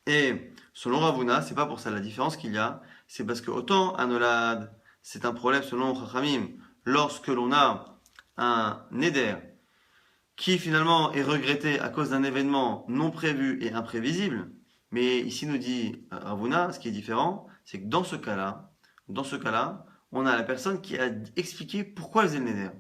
Et selon Ravuna, c'est pas pour ça la différence qu'il y a. C'est parce que autant un Nolad, c'est un problème selon Chachamim, lorsque l'on a un Neder qui finalement est regretté à cause d'un événement non prévu et imprévisible. Mais ici nous dit Ravuna, ce qui est différent, c'est que dans ce cas-là, on a la personne qui a expliqué pourquoi elle faisait le Neder.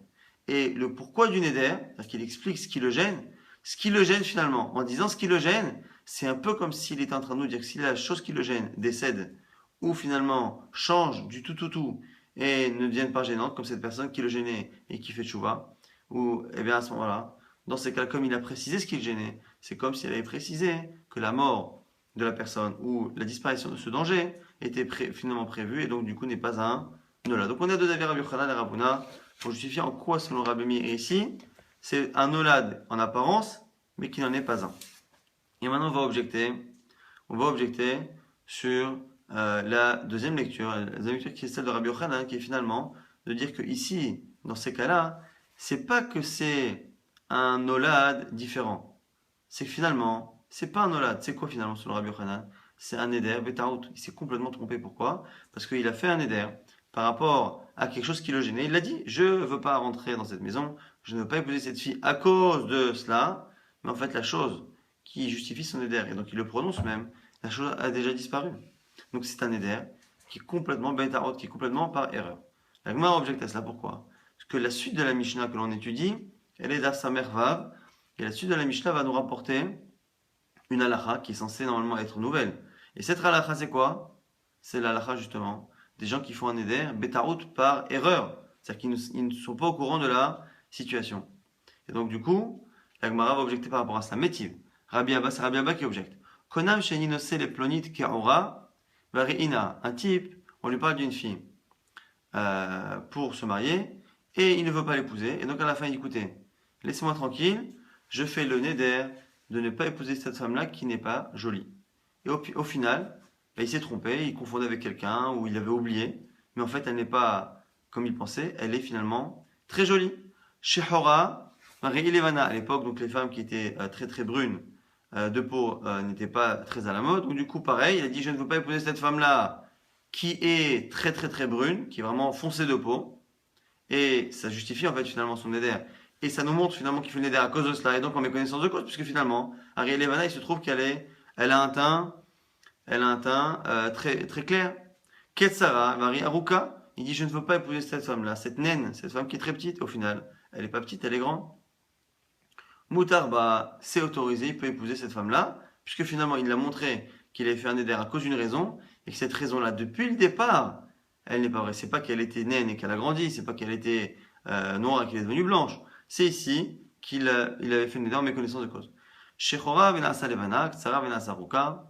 Et le pourquoi du Neder, c'est-à-dire qu'il explique ce qui le gêne finalement, en disant ce qui le gêne, c'est un peu comme s'il était en train de nous dire que si la chose qui le gêne décède, ou finalement change du tout, et ne devienne pas gênante, comme cette personne qui le gênait et qui fait tchouva, ou, eh bien à ce moment-là, dans ces cas, comme il a précisé ce qui le gênait, c'est comme s'il avait précisé que la mort de la personne ou la disparition de ce danger était finalement prévue et donc du coup n'est pas un Nolad. Donc on a deux avis Rabbi Yochanan et Ravuna pour justifier en quoi selon Rabbi Meir ici c'est un nolad en apparence, mais qui n'en est pas un. Et maintenant, on va objecter sur la deuxième lecture qui est celle de Rabbi Yochanan, qui est finalement de dire que ici, dans ces cas-là, c'est pas que c'est un nolad différent. C'est que finalement, c'est pas un nolad. C'est quoi finalement sur le Rabbi Yochanan? C'est un éder, betaout. Il s'est complètement trompé. Pourquoi? Parce qu'il a fait un éder par rapport à quelque chose qui le gênait. Il a dit, je veux pas rentrer dans cette maison, je ne veux pas épouser cette fille à cause de cela. Mais en fait, la chose qui justifie son éder, et donc il le prononce même, la chose a déjà disparu. Donc c'est un éder qui est complètement betaout, qui est complètement par erreur. La Gemara objecte à cela. Pourquoi? Parce que la suite de la Mishnah que l'on étudie, elle est d'Asamer Vav, et la suite de la Mishnah va nous rapporter une halakha qui est censée normalement être nouvelle. Et cette halakha, c'est quoi? C'est la halakha justement des gens qui font un éder betaout par erreur. C'est-à-dire qu'ils ne sont pas au courant de la situation. Et donc du coup, la Gemara va objecter par rapport à ça. Métiv. Rabbi Abba, c'est Rabbi Abba qui objecte. Konam sheninose les plonit ke'ora vari'ina. Un type, on lui parle d'une fille pour se marier et il ne veut pas l'épouser. Et donc à la fin, il dit écoutez, laissez-moi tranquille, je fais le néder de ne pas épouser cette femme-là qui n'est pas jolie. Et au final, il s'est trompé, il confondait avec quelqu'un ou il avait oublié. Mais en fait, elle n'est pas comme il pensait, elle est finalement très jolie. Shehora, Marie Ilevana, à l'époque, donc les femmes qui étaient très très brunes de peau n'étaient pas très à la mode. Donc du coup, pareil, il a dit je ne veux pas épouser cette femme-là qui est très très très brune, qui est vraiment foncée de peau. Et ça justifie en fait finalement son éder. Et ça nous montre finalement qu'il fait une éder à cause de cela. Et donc en méconnaissance de cause, puisque finalement, Ariel Levana, il se trouve elle a un teint, très, très clair. Ketsara, Marie Aruka, il dit je ne veux pas épouser cette femme-là, cette naine, cette femme qui est très petite au final. Elle n'est pas petite, elle est grande. Moutarba, c'est autorisé, il peut épouser cette femme-là, puisque finalement il a montré qu'il avait fait un éder à cause d'une raison, et que cette raison-là, depuis le départ, elle n'est pas vraie. C'est pas qu'elle était naine et qu'elle a grandi, c'est pas qu'elle était noire et qu'elle est devenue blanche. C'est ici il avait fait une éder en méconnaissance de cause. Shechora venasa levana, Ktsara venasa ruka.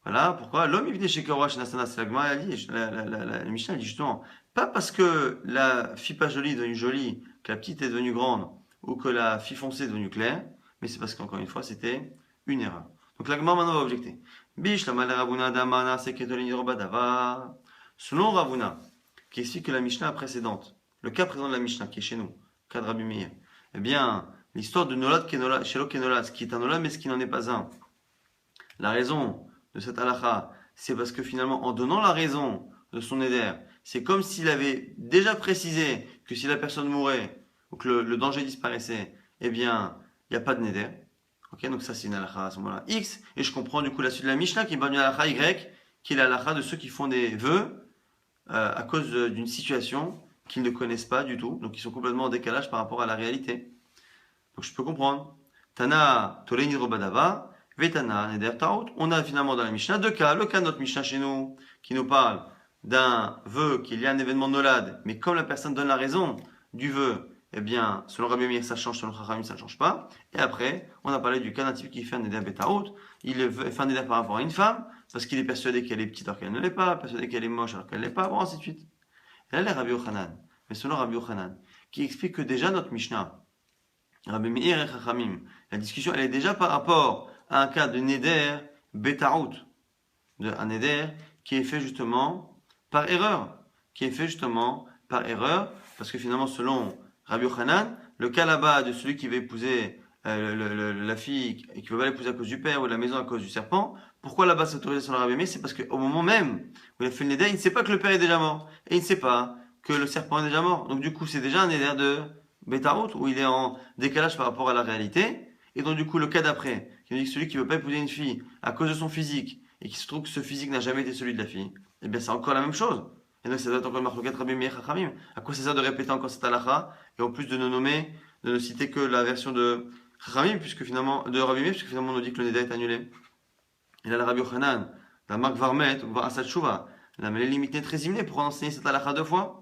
Voilà pourquoi l'homme il chez Korosh chez Nasana, c'est la Mishnah dit justement, pas parce que la fille pas jolie est devenue jolie, que la petite est devenue grande, ou que la fille foncée est devenue claire, mais c'est parce qu'encore une fois c'était une erreur. Donc la Gemara maintenant va objecter. Bish la Ravuna damana seketolini robadava. Selon Ravuna, qui explique que la Mishnah précédente, le cas présent de la Mishnah qui est chez nous, cas de Rabbi Meir, eh bien l'histoire de Nolad Shelo Kenolad, ce qui est un Nolad mais ce qui n'en est pas un. La raison de cette halakha, c'est parce que finalement, en donnant la raison de son éder, c'est comme s'il avait déjà précisé que si la personne mourait ou que le danger disparaissait, eh bien, il n'y a pas de néder. Ok, donc ça c'est une halakha à ce moment-là X, et je comprends du coup la suite de la Mishnah qui est une halakha Y, qui est la halakha de ceux qui font des vœux à cause d'une situation qu'ils ne connaissent pas du tout, donc ils sont complètement en décalage par rapport à la réalité. Donc je peux comprendre. Tana Toleni Robadava, Vetana Neder Taout. On a finalement dans la Mishnah deux cas. Le cas de notre Mishnah chez nous, qui nous parle d'un vœu qu'il y a un événement de nolad, mais comme la personne donne la raison du vœu, eh bien, selon Rabbi Meir, ça change, selon Chachamim, ça ne change pas. Et après, on a parlé du cas d'un type qui fait un Neder Betaout. Il fait un Neder par rapport à une femme, parce qu'il est persuadé qu'elle est petite alors qu'elle ne l'est pas, persuadé qu'elle est moche alors qu'elle ne l'est pas, bon, ainsi de suite. Et là, il y a Rabbi Yochanan. Mais selon Rabbi Yochanan, qui explique que déjà notre Mishnah, Rabbi Meir et Chachamim, la discussion elle est déjà par rapport à un cas de Neder Betaout, un Neder qui est fait justement par erreur, parce que finalement selon Rabbi Yochanan, le cas là-bas de celui qui va épouser la fille et qui ne veut pas l'épouser à cause du père ou de la maison à cause du serpent, pourquoi là-bas c'est autorisé sur le Rabbi Meir? C'est parce qu'au moment même où il a fait le Neder, il ne sait pas que le père est déjà mort, et il ne sait pas que le serpent est déjà mort. Donc du coup c'est déjà un Neder de Betaout, où il est en décalage par rapport à la réalité. Et donc du coup le cas d'après, qui nous dit que celui qui ne veut pas épouser une fille à cause de son physique, et qui se trouve que ce physique n'a jamais été celui de la fille, eh bien c'est encore la même chose. Et donc ça doit être encore le marloquet Rabbi Meir Chachamim. À quoi c'est ça de répéter encore cette halakha, et en plus de ne citer que la version de Chachamim, de Rabbi Meir, puisque finalement on nous dit que le Neda est annulé. Et là le Rabbi Yochanan, la marque Varmet, ou Asad Shuvah, la mêlée limitée très imnée pour enseigner cette halakha deux fois.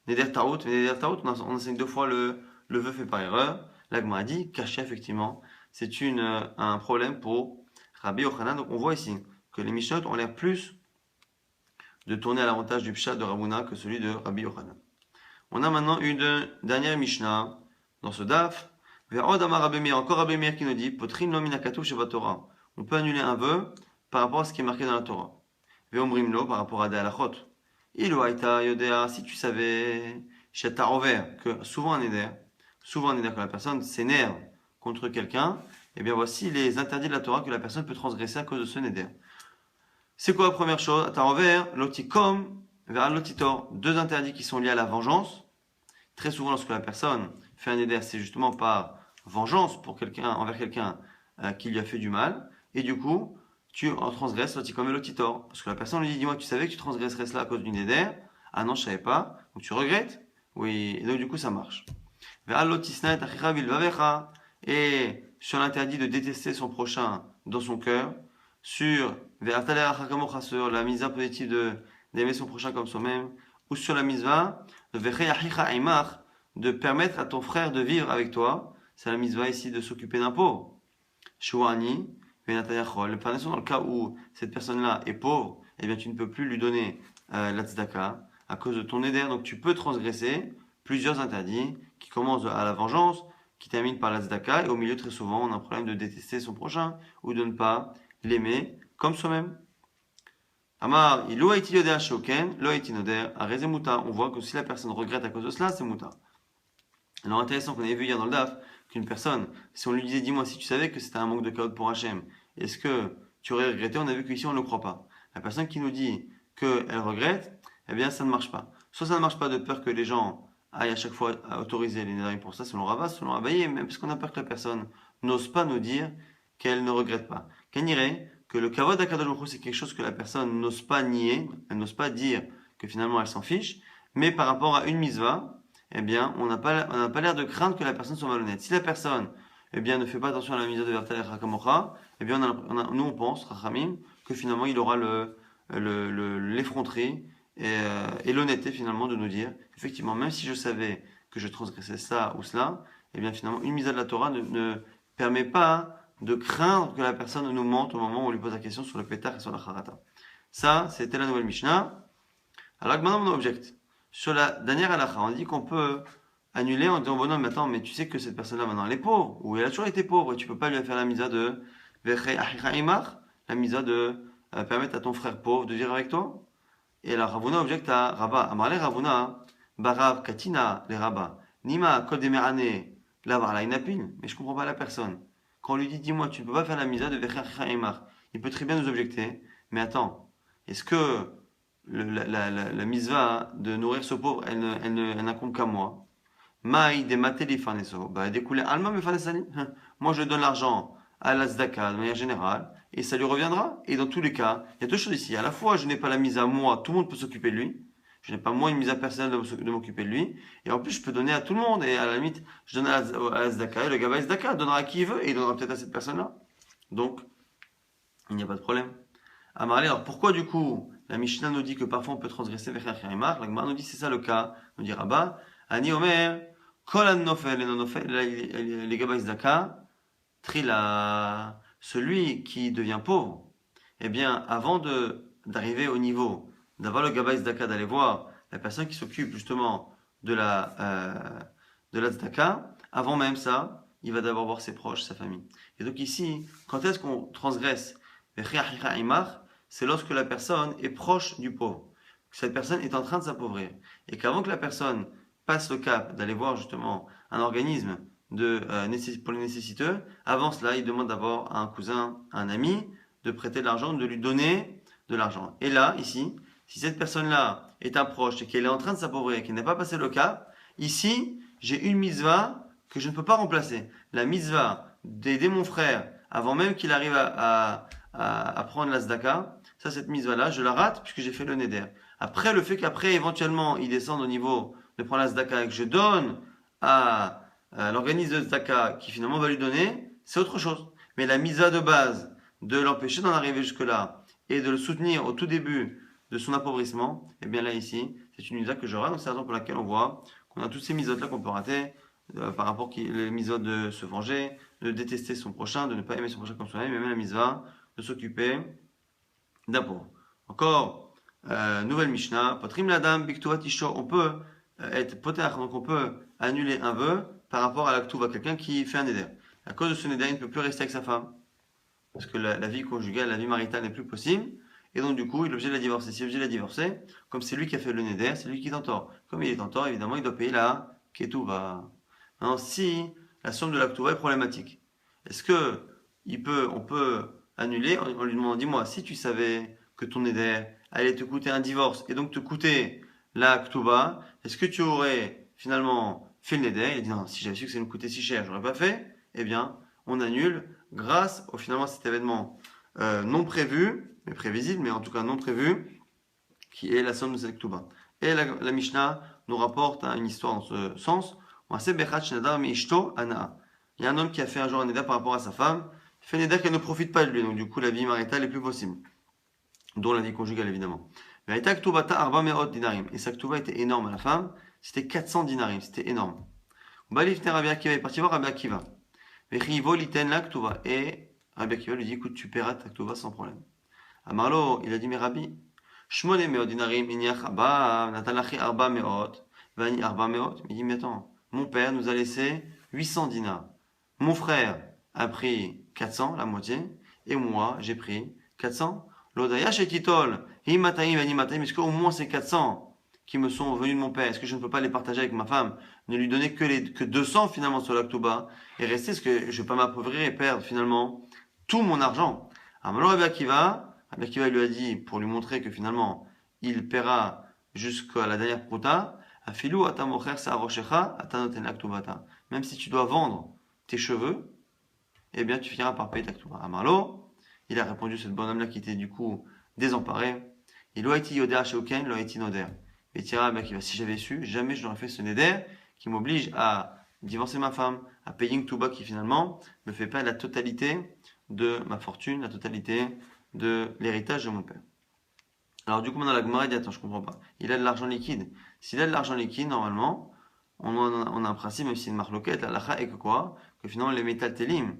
Neder Taout, on enseigne deux fois le vœu fait par erreur. L'Agma a dit, caché effectivement, c'est un problème pour Rabbi Yochanan. Donc on voit ici que les Mishnot ont l'air plus de tourner à l'avantage du Pshat de Ravuna que celui de Rabbi Yochanan. On a maintenant une dernière Mishnah dans ce daf. Ve'od amar Rabbi Meir, encore Rabbi Meir qui nous dit Potrin lo min hakatuv shebatorah. On peut annuler un vœu par rapport à ce qui est marqué dans la Torah. Ve'omrim lo par rapport à des halachot. Ilu haïta yodea, si tu savais, sheta rover, que souvent un éder, quand la personne s'énerve contre quelqu'un, eh bien voici les interdits de la Torah que la personne peut transgresser à cause de ce néder. C'est quoi la première chose? Tarover, lotikom, vers lotitor, deux interdits qui sont liés à la vengeance. Très souvent, lorsque la personne fait un néder, c'est justement par vengeance pour envers quelqu'un qui lui a fait du mal, et du coup, tu en transgresses lotikom et lotitor. Parce que la personne lui dit, dis-moi, tu savais que tu transgresserais cela à cause du néder? Ah non, je savais pas. Donc tu regrettes? Oui, et donc du coup, ça marche. Vers lotisna et achicha vilvavecha, et sur l'interdit de détester son prochain dans son cœur, sur sur la mitzvah positive d'aimer son prochain comme soi-même, ou sur la mitzvah de permettre à ton frère de vivre avec toi. C'est la mitzvah ici de s'occuper d'un pauvre. Shuani, dans le cas où cette personne-là est pauvre, eh bien tu ne peux plus lui donner la tzedaka à cause de ton éder. Donc tu peux transgresser plusieurs interdits qui commencent à la vengeance, qui terminent par la tzedaka, et au milieu très souvent on a un problème de détester son prochain ou de ne pas l'aimer comme soi-même. Amar, lo haiti yoder shoken, lo haiti noder, areze muta. On voit que si la personne regrette à cause de cela, c'est muta. Alors intéressant qu'on avait vu hier dans le DAF qu'une personne, si on lui disait dis-moi si tu savais que c'était un manque de kavod pour Hachem, est-ce que tu aurais regretté? On a vu qu'ici on ne le croit pas. La personne qui nous dit qu'elle regrette, eh bien ça ne marche pas. Soit ça ne marche pas de peur que les gens aillent à chaque fois à autoriser les nédarim pour ça, selon Rava, selon Abaye, même parce qu'on a peur que la personne n'ose pas nous dire qu'elle ne regrette pas. Qu'elle dirait que le kavod d'Akadosh Baruch Hu, c'est quelque chose que la personne n'ose pas nier, elle n'ose pas dire que finalement elle s'en fiche, mais par rapport à une mitzvah, eh bien, on n'a pas l'air de craindre que la personne soit malhonnête. Si la personne, eh bien, ne fait pas attention à la mitzvah de Vertel et Hakamocha, eh bien, nous on pense, Rachamim, que finalement il aura l'effronterie et l'honnêteté finalement de nous dire, effectivement, même si je savais que je transgressais ça ou cela, eh bien, finalement, une mitzvah de la Torah ne permet pas de craindre que la personne nous mente au moment où on lui pose la question sur le pétard et sur la charata. Ça, c'était la nouvelle Mishnah. Alors maintenant, on objecte. Sur la dernière halakha, on dit qu'on peut annuler en disant bon non, mais attends, mais tu sais que cette personne-là maintenant elle est pauvre, ou elle a toujours été pauvre, et tu peux pas lui faire la misa de la misa de permettre à ton frère pauvre de vivre avec toi. Et la Ravuna objecte à Rabba. Amarle Ravuna, Barav Katina, les Rabba. Nima Kol Demerane, Lavar Lainapin. Mais je comprends pas la personne. Quand on lui dit dis-moi, tu ne peux pas faire la misa de il peut très bien nous objecter. Mais attends, est-ce que la mitzvah de nourrir ce pauvre, elle n'incombe qu'à moi? Maï de mateli faneso, bah découlé alma me fanesani. Moi je donne l'argent à la tzedaka de manière générale et ça lui reviendra. Et dans tous les cas, il y a deux choses ici. À la fois, je n'ai pas la mise à moi, tout le monde peut s'occuper de lui. Je n'ai pas moi une mise à personnelle de m'occuper de lui. Et en plus, je peux donner à tout le monde. Et à la limite, je donne à la tzedaka et le gaba tzedaka donnera à qui il veut et il donnera peut-être à cette personne-là. Donc, il n'y a pas de problème. Amarle, alors pourquoi du coup la Mishnah nous dit que parfois on peut transgresser vers Charimar? La Gemara nous dit c'est ça le cas. Nous dit Rabba, Ani Omer, Kol Nofel et non-Nofel, les Gabais Daka, Trila, celui qui devient pauvre, eh bien avant d'arriver au niveau d'avoir le Gabais Daka, d'aller voir la personne qui s'occupe justement de la Tzedaka, avant même ça, il va d'abord voir ses proches, sa famille. Et donc ici, quand est-ce qu'on transgresse c'est lorsque la personne est proche du pauvre. Cette personne est en train de s'appauvrir. Et qu'avant que la personne passe le cap d'aller voir justement un organisme pour les nécessiteux, avant cela, il demande d'abord à un cousin, à un ami, de prêter de l'argent, de lui donner de l'argent. Et là, ici, si cette personne-là est un proche et qu'elle est en train de s'appauvrir et qu'elle n'a pas passé le cap, ici, j'ai une mitzvah que je ne peux pas remplacer. La mitzvah d'aider mon frère avant même qu'il arrive à prendre la tzedaka, ça, cette mitzvah-là, je la rate puisque j'ai fait le neder. Après, le fait qu'après, éventuellement, il descende au niveau de prendre la tzedaka et que je donne à l'organisme de tzedaka qui finalement va lui donner, c'est autre chose. Mais la mitzvah de base, de l'empêcher d'en arriver jusque-là et de le soutenir au tout début de son appauvrissement, eh bien là, ici, c'est une mitzvah que je rate. Donc, c'est la raison pour laquelle on voit qu'on a toutes ces mitzvahs-là qu'on peut rater par rapport aux mitzvahs de se venger, de détester son prochain, de ne pas aimer son prochain comme soi-même, mais même la mitzvah de s'occuper d'un pauvre. Encore, nouvelle Mishnah, Potrim Ladam, Biktuvat Isho, on peut être poter, donc on peut annuler un vœu par rapport à la Ktuva, quelqu'un qui fait un neder. À cause de ce neder, il ne peut plus rester avec sa femme. Parce que la vie conjugale, la vie maritale n'est plus possible. Et donc, du coup, il est obligé de la divorcer. S'il est obligé de la divorcer, comme c'est lui qui a fait le neder, c'est lui qui est en tort. Comme il est en tort, évidemment, il doit payer la Ketouva. Maintenant, si la somme de la Ketouva est problématique, est-ce que on peut annuler en lui demandant, dis-moi, si tu savais que ton neder allait te coûter un divorce et donc te coûter la Ketouva, est-ce que tu aurais finalement fait le neder? Il dit, non, si j'avais su que ça me coûtait si cher, j'aurais pas fait. Eh bien, on annule grâce au finalement cet événement non prévu, mais prévisible, mais en tout cas non prévu, qui est la somme de cette Ketouba. Et la Mishnah nous rapporte une histoire dans ce sens. Il y a un homme qui a fait un jour un neder par rapport à sa femme, il fait un neder qu'elle ne profite pas de lui, donc du coup la vie maritale est plus possible, dont la vie conjugale évidemment. Et sa Ketouba était énorme à la femme, c'était 400 dinarim, c'était énorme. Il est parti voir Rabbi Akiva. Et Rabbi Akiva lui dit, écoute, tu paieras ta Ketouba sans problème. Amarlo, il a dit, mais Rabbi, Shmone meot dinarim, inyach abba, natalachi arba meot, vani arba meot. Il dit, mais attends, mon père nous a laissé 800 dinars. Mon frère a pris 400, la moitié, et moi, j'ai pris 400. L'odaya shekitol, himataim, vani mataim, est-ce qu'au moins ces 400 qui me sont venus de mon père, est-ce que je ne peux pas les partager avec ma femme, ne lui donner que 200 finalement sur la Ketouba, et rester, est-ce que je ne vais pas m'appauvrir et perdre finalement tout mon argent? Alors Rabbi Akiva lui a dit, pour lui montrer que finalement, il paiera jusqu'à la dernière prouta, Afilu atamocher sa'aroshecha atanoten la Ketubata. Même si tu dois vendre tes cheveux, eh bien tu finiras par payer ta Ketouba. Amarlo, il a répondu, ce bonhomme-là qui était du coup désemparé, il a été yodéa sheuken, il a été noder. Et tira, si j'avais su, jamais je n'aurais fait ce neder qui m'oblige à divorcer ma femme, à payer une Ketouba qui finalement me fait perdre la totalité de ma fortune, la totalité de l'héritage de mon père. Alors du coup maintenant la Gemara dit, attends, je comprends pas. Il a de l'argent liquide. S'il a de l'argent liquide, normalement, on a un principe, même si c'est une marloquette, la lacha est que quoi? Que finalement les métal télim,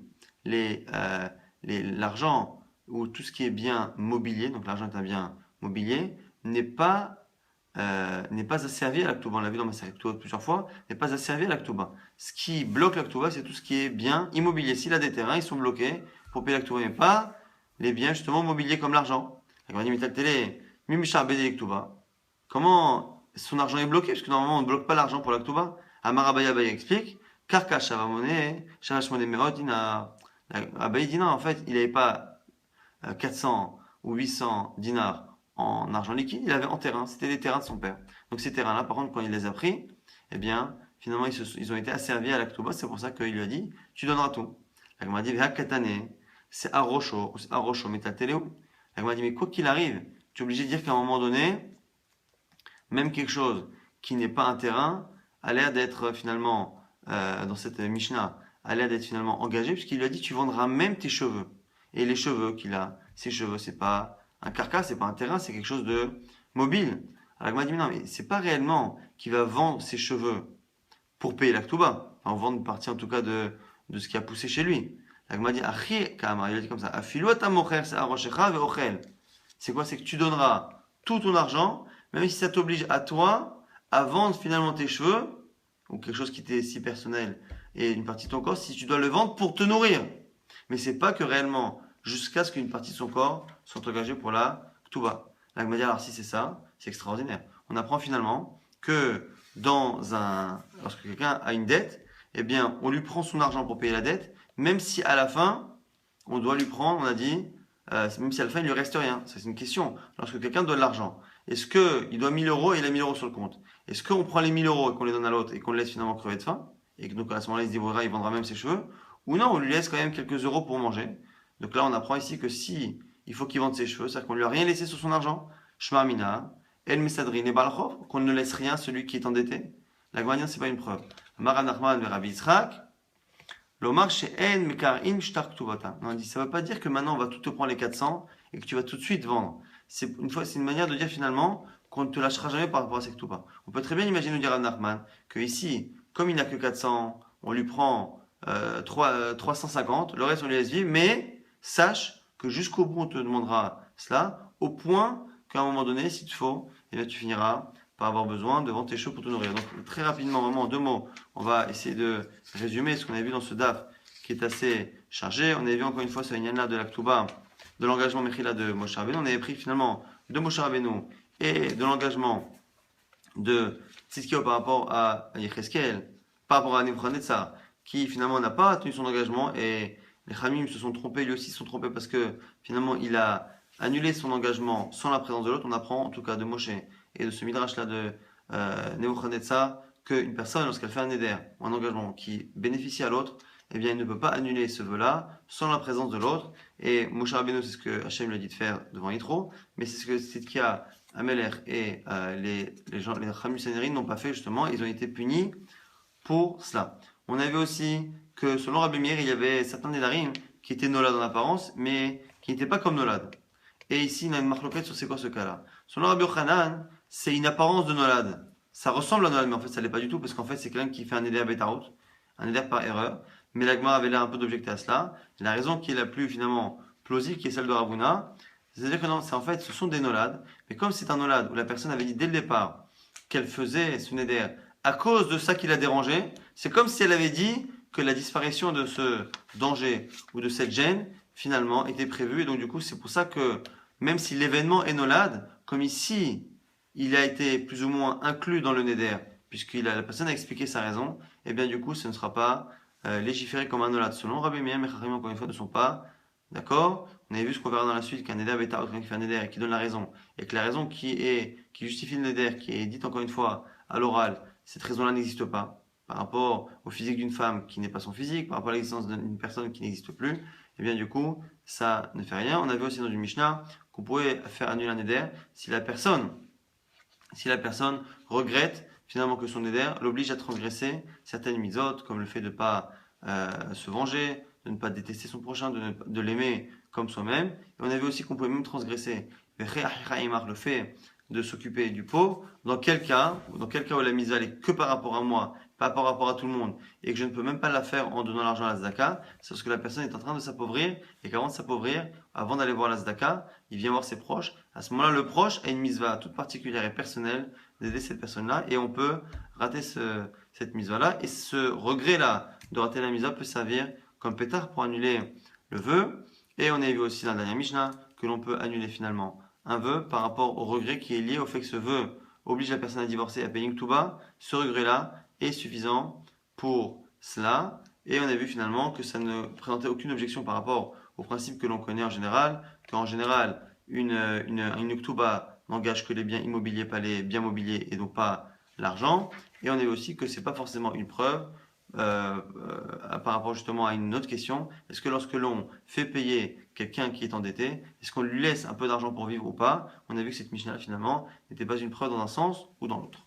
l'argent ou tout ce qui est bien mobilier, donc l'argent est un bien mobilier, n'est pas asservi à la Ketouba. On l'a vu dans ma série Ketouba plusieurs fois, n'est pas asservi à la Ketouba. Ce qui bloque la Ketouba, c'est tout ce qui est bien immobilier. S'il a des terrains, ils sont bloqués pour payer la Ketouba, mais pas les biens justement mobiliers comme l'argent. Comment son argent est bloqué? Parce que normalement on ne bloque pas l'argent pour la Ketouba. Amarabaya explique, Karka Shavamone, Shavashmone Merodina. Abaye dit non, en fait, il n'avait pas 400 ou 800 dinars en argent liquide, il avait en terrain, c'était les terrains de son père. Donc ces terrains-là, par contre, quand il les a pris, eh bien, finalement, ils ont été asservis à la Ketouba, c'est pour ça qu'il lui a dit, tu donneras tout. Elle m'a dit, Katane, c'est Arosho, ou c'est Arosho, mais t'as téléo. Elle m'a dit, mais quoi qu'il arrive, tu es obligé de dire qu'à un moment donné, même quelque chose qui n'est pas un terrain, a l'air d'être finalement, dans cette Mishnah, a l'air d'être finalement engagé, puisqu'il lui a dit, tu vendras même tes cheveux. Et les cheveux qu'il a, ces cheveux, c'est pas un carcass, c'est pas un terrain, c'est quelque chose de mobile. Alors elle m'a dit, mais non, mais c'est pas réellement qu'il va vendre ses cheveux pour payer la Ketouba. Enfin, vendre une partie en tout cas de ce qui a poussé chez lui. Elle m'a dit, il a dit comme ça, c'est quoi? C'est que tu donneras tout ton argent, même si ça t'oblige à toi à vendre finalement tes cheveux, ou quelque chose qui t'est si personnel, et une partie de ton corps, si tu dois le vendre pour te nourrir. Mais c'est pas que réellement, jusqu'à ce qu'une partie de son corps soit engagée pour la Ketouba. Là, elle m'a dit, alors si c'est ça, c'est extraordinaire. On apprend finalement que lorsque quelqu'un a une dette, eh bien, on lui prend son argent pour payer la dette, même si à la fin, on doit lui prendre, on a dit, même si à la fin, il lui reste rien. Ça, c'est une question. Lorsque quelqu'un doit de l'argent, est-ce qu'il doit 1000 euros et il a 1000 euros sur le compte? Est-ce qu'on prend les 1000 euros et qu'on les donne à l'autre et qu'on le laisse finalement crever de faim? Et que donc à ce moment-là, il se débrouillera, il vendra même ses cheveux? Ou non, on lui laisse quand même quelques euros pour manger. Donc là, on apprend ici que si il faut qu'il vende ses cheveux, c'est-à-dire qu'on lui a rien laissé sur son argent, Shmarmina, El Mesadrin et Balchov, qu'on ne laisse rien à celui qui est endetté. La Gemara, c'est pas une preuve. Maran Nachman ve Rabbi Yitzhak, l'Omar she'en mekarin shtar ktuvata. Non, on dit, ça ne veut pas dire que maintenant on va tout te prendre les 400 et que tu vas tout de suite vendre. C'est une manière de dire finalement qu'on ne te lâchera jamais par rapport à ces ktuvas. On peut très bien imaginer, nous dire Rav Nachman, que ici, comme il n'a que 400, on lui prend 350, le reste on lui laisse vivre, mais sache que jusqu'au bout on te demandera cela, au point qu'à un moment donné, s'il te faut, eh bien, tu finiras par avoir besoin de vendre tes chevaux pour te nourrir. Donc très rapidement, vraiment en deux mots, on va essayer de résumer ce qu'on a vu dans ce DAF qui est assez chargé. On avait vu encore une fois ce Inyan-là de l'Aktuba, de l'engagement Mechila de Moshe Rabbeinu. On avait pris finalement de Moshe Rabbeinu et de l'engagement de Tzidkiyahu par rapport à Yecheskel, par rapport à Nebuchadnezzar, qui finalement n'a pas tenu son engagement, et les Khamim se sont trompés, lui aussi se sont trompés parce que finalement il a annulé son engagement sans la présence de l'autre. On apprend en tout cas de Moshe et de ce midrash là de Nebuchadnezzar qu'une personne, lorsqu'elle fait un éder ou un engagement qui bénéficie à l'autre, eh bien, il ne peut pas annuler ce vœu-là sans la présence de l'autre. Et Moshe Rabbeinu, c'est ce que Hachem lui a dit de faire devant Yitro, mais c'est ce que Tzidkiyahu, Amelech et les gens, les Khamim Sanhérim n'ont pas fait justement. Ils ont été punis pour cela. On avait aussi que selon Rabbi Meir, il y avait certains Nédarim qui étaient Nolad en apparence, mais qui n'étaient pas comme Nolad. Et ici, il y a une marloquette sur c'est quoi ce cas-là. Selon Rabbi Yochanan, c'est une apparence de Nolad. Ça ressemble à Nolad, mais en fait, ça l'est pas du tout, parce qu'en fait, c'est quelqu'un qui fait un Neder Betarut, un Neder par erreur. Mais l'Agma avait l'air un peu d'objecter à cela. Et la raison qui est la plus finalement plausible, qui est celle de Ravuna, c'est-à-dire que non, c'est en fait, ce sont des Nolad. Mais comme c'est un Nolad où la personne avait dit dès le départ qu'elle faisait ce Neder à cause de ça qui l'a dérangé, c'est comme si elle avait dit que la disparition de ce danger ou de cette gêne, finalement, était prévue. Et donc, du coup, c'est pour ça que, même si l'événement est Nolad, comme ici, il a été plus ou moins inclus dans le Neder, la personne a expliqué sa raison, et bien, du coup, ce ne sera pas légiféré comme un Nolad. Selon Rabbi Meir, mes Chachamim, encore une fois, ne sont pas d'accord. On avait vu ce qu'on verra dans la suite, qu'un Neder Betar, quelqu'un qui fait un Neder et qui donne la raison, et que la raison qui justifie le Neder, qui est dite encore une fois à l'oral, cette raison-là n'existe pas. Par rapport au physique d'une femme qui n'est pas son physique, par rapport à l'existence d'une personne qui n'existe plus, et bien du coup, ça ne fait rien. On avait aussi dans une Mishnah qu'on pouvait faire annuler un Neder si la personne regrette finalement que son Neder l'oblige à transgresser certaines mitzvot, comme le fait de ne pas se venger, de ne pas détester son prochain, de l'aimer comme soi-même. Et on avait aussi qu'on pouvait même transgresser le fait de s'occuper du pauvre. Dans quel cas où la mitzvah est que par rapport à moi, pas par rapport à tout le monde, et que je ne peux même pas la faire en donnant l'argent à la tzedaka, c'est parce que la personne est en train de s'appauvrir, et qu'avant de s'appauvrir, avant d'aller voir la tzedaka, il vient voir ses proches. À ce moment-là, le proche a une mitzvah toute particulière et personnelle d'aider cette personne-là, et on peut rater cette mitzvah-là, et ce regret-là de rater la mitzvah peut servir comme pétard pour annuler le vœu. Et on a vu aussi dans la dernière Mishnah que l'on peut annuler finalement un vœu par rapport au regret qui est lié au fait que ce vœu oblige la personne à divorcer et à payer une Ktuba. Ce regret-là est suffisant pour cela. Et on a vu finalement que ça ne présentait aucune objection par rapport au principe que l'on connaît en général, qu'en général, une Ktuba n'engage que les biens immobiliers, pas les biens mobiliers et donc pas l'argent. Et on a vu aussi que c'est pas forcément une preuve par rapport justement à une autre question. Est-ce que lorsque l'on fait payer quelqu'un qui est endetté, est-ce qu'on lui laisse un peu d'argent pour vivre ou pas? On a vu que cette Mishnah finalement n'était pas une preuve dans un sens ou dans l'autre.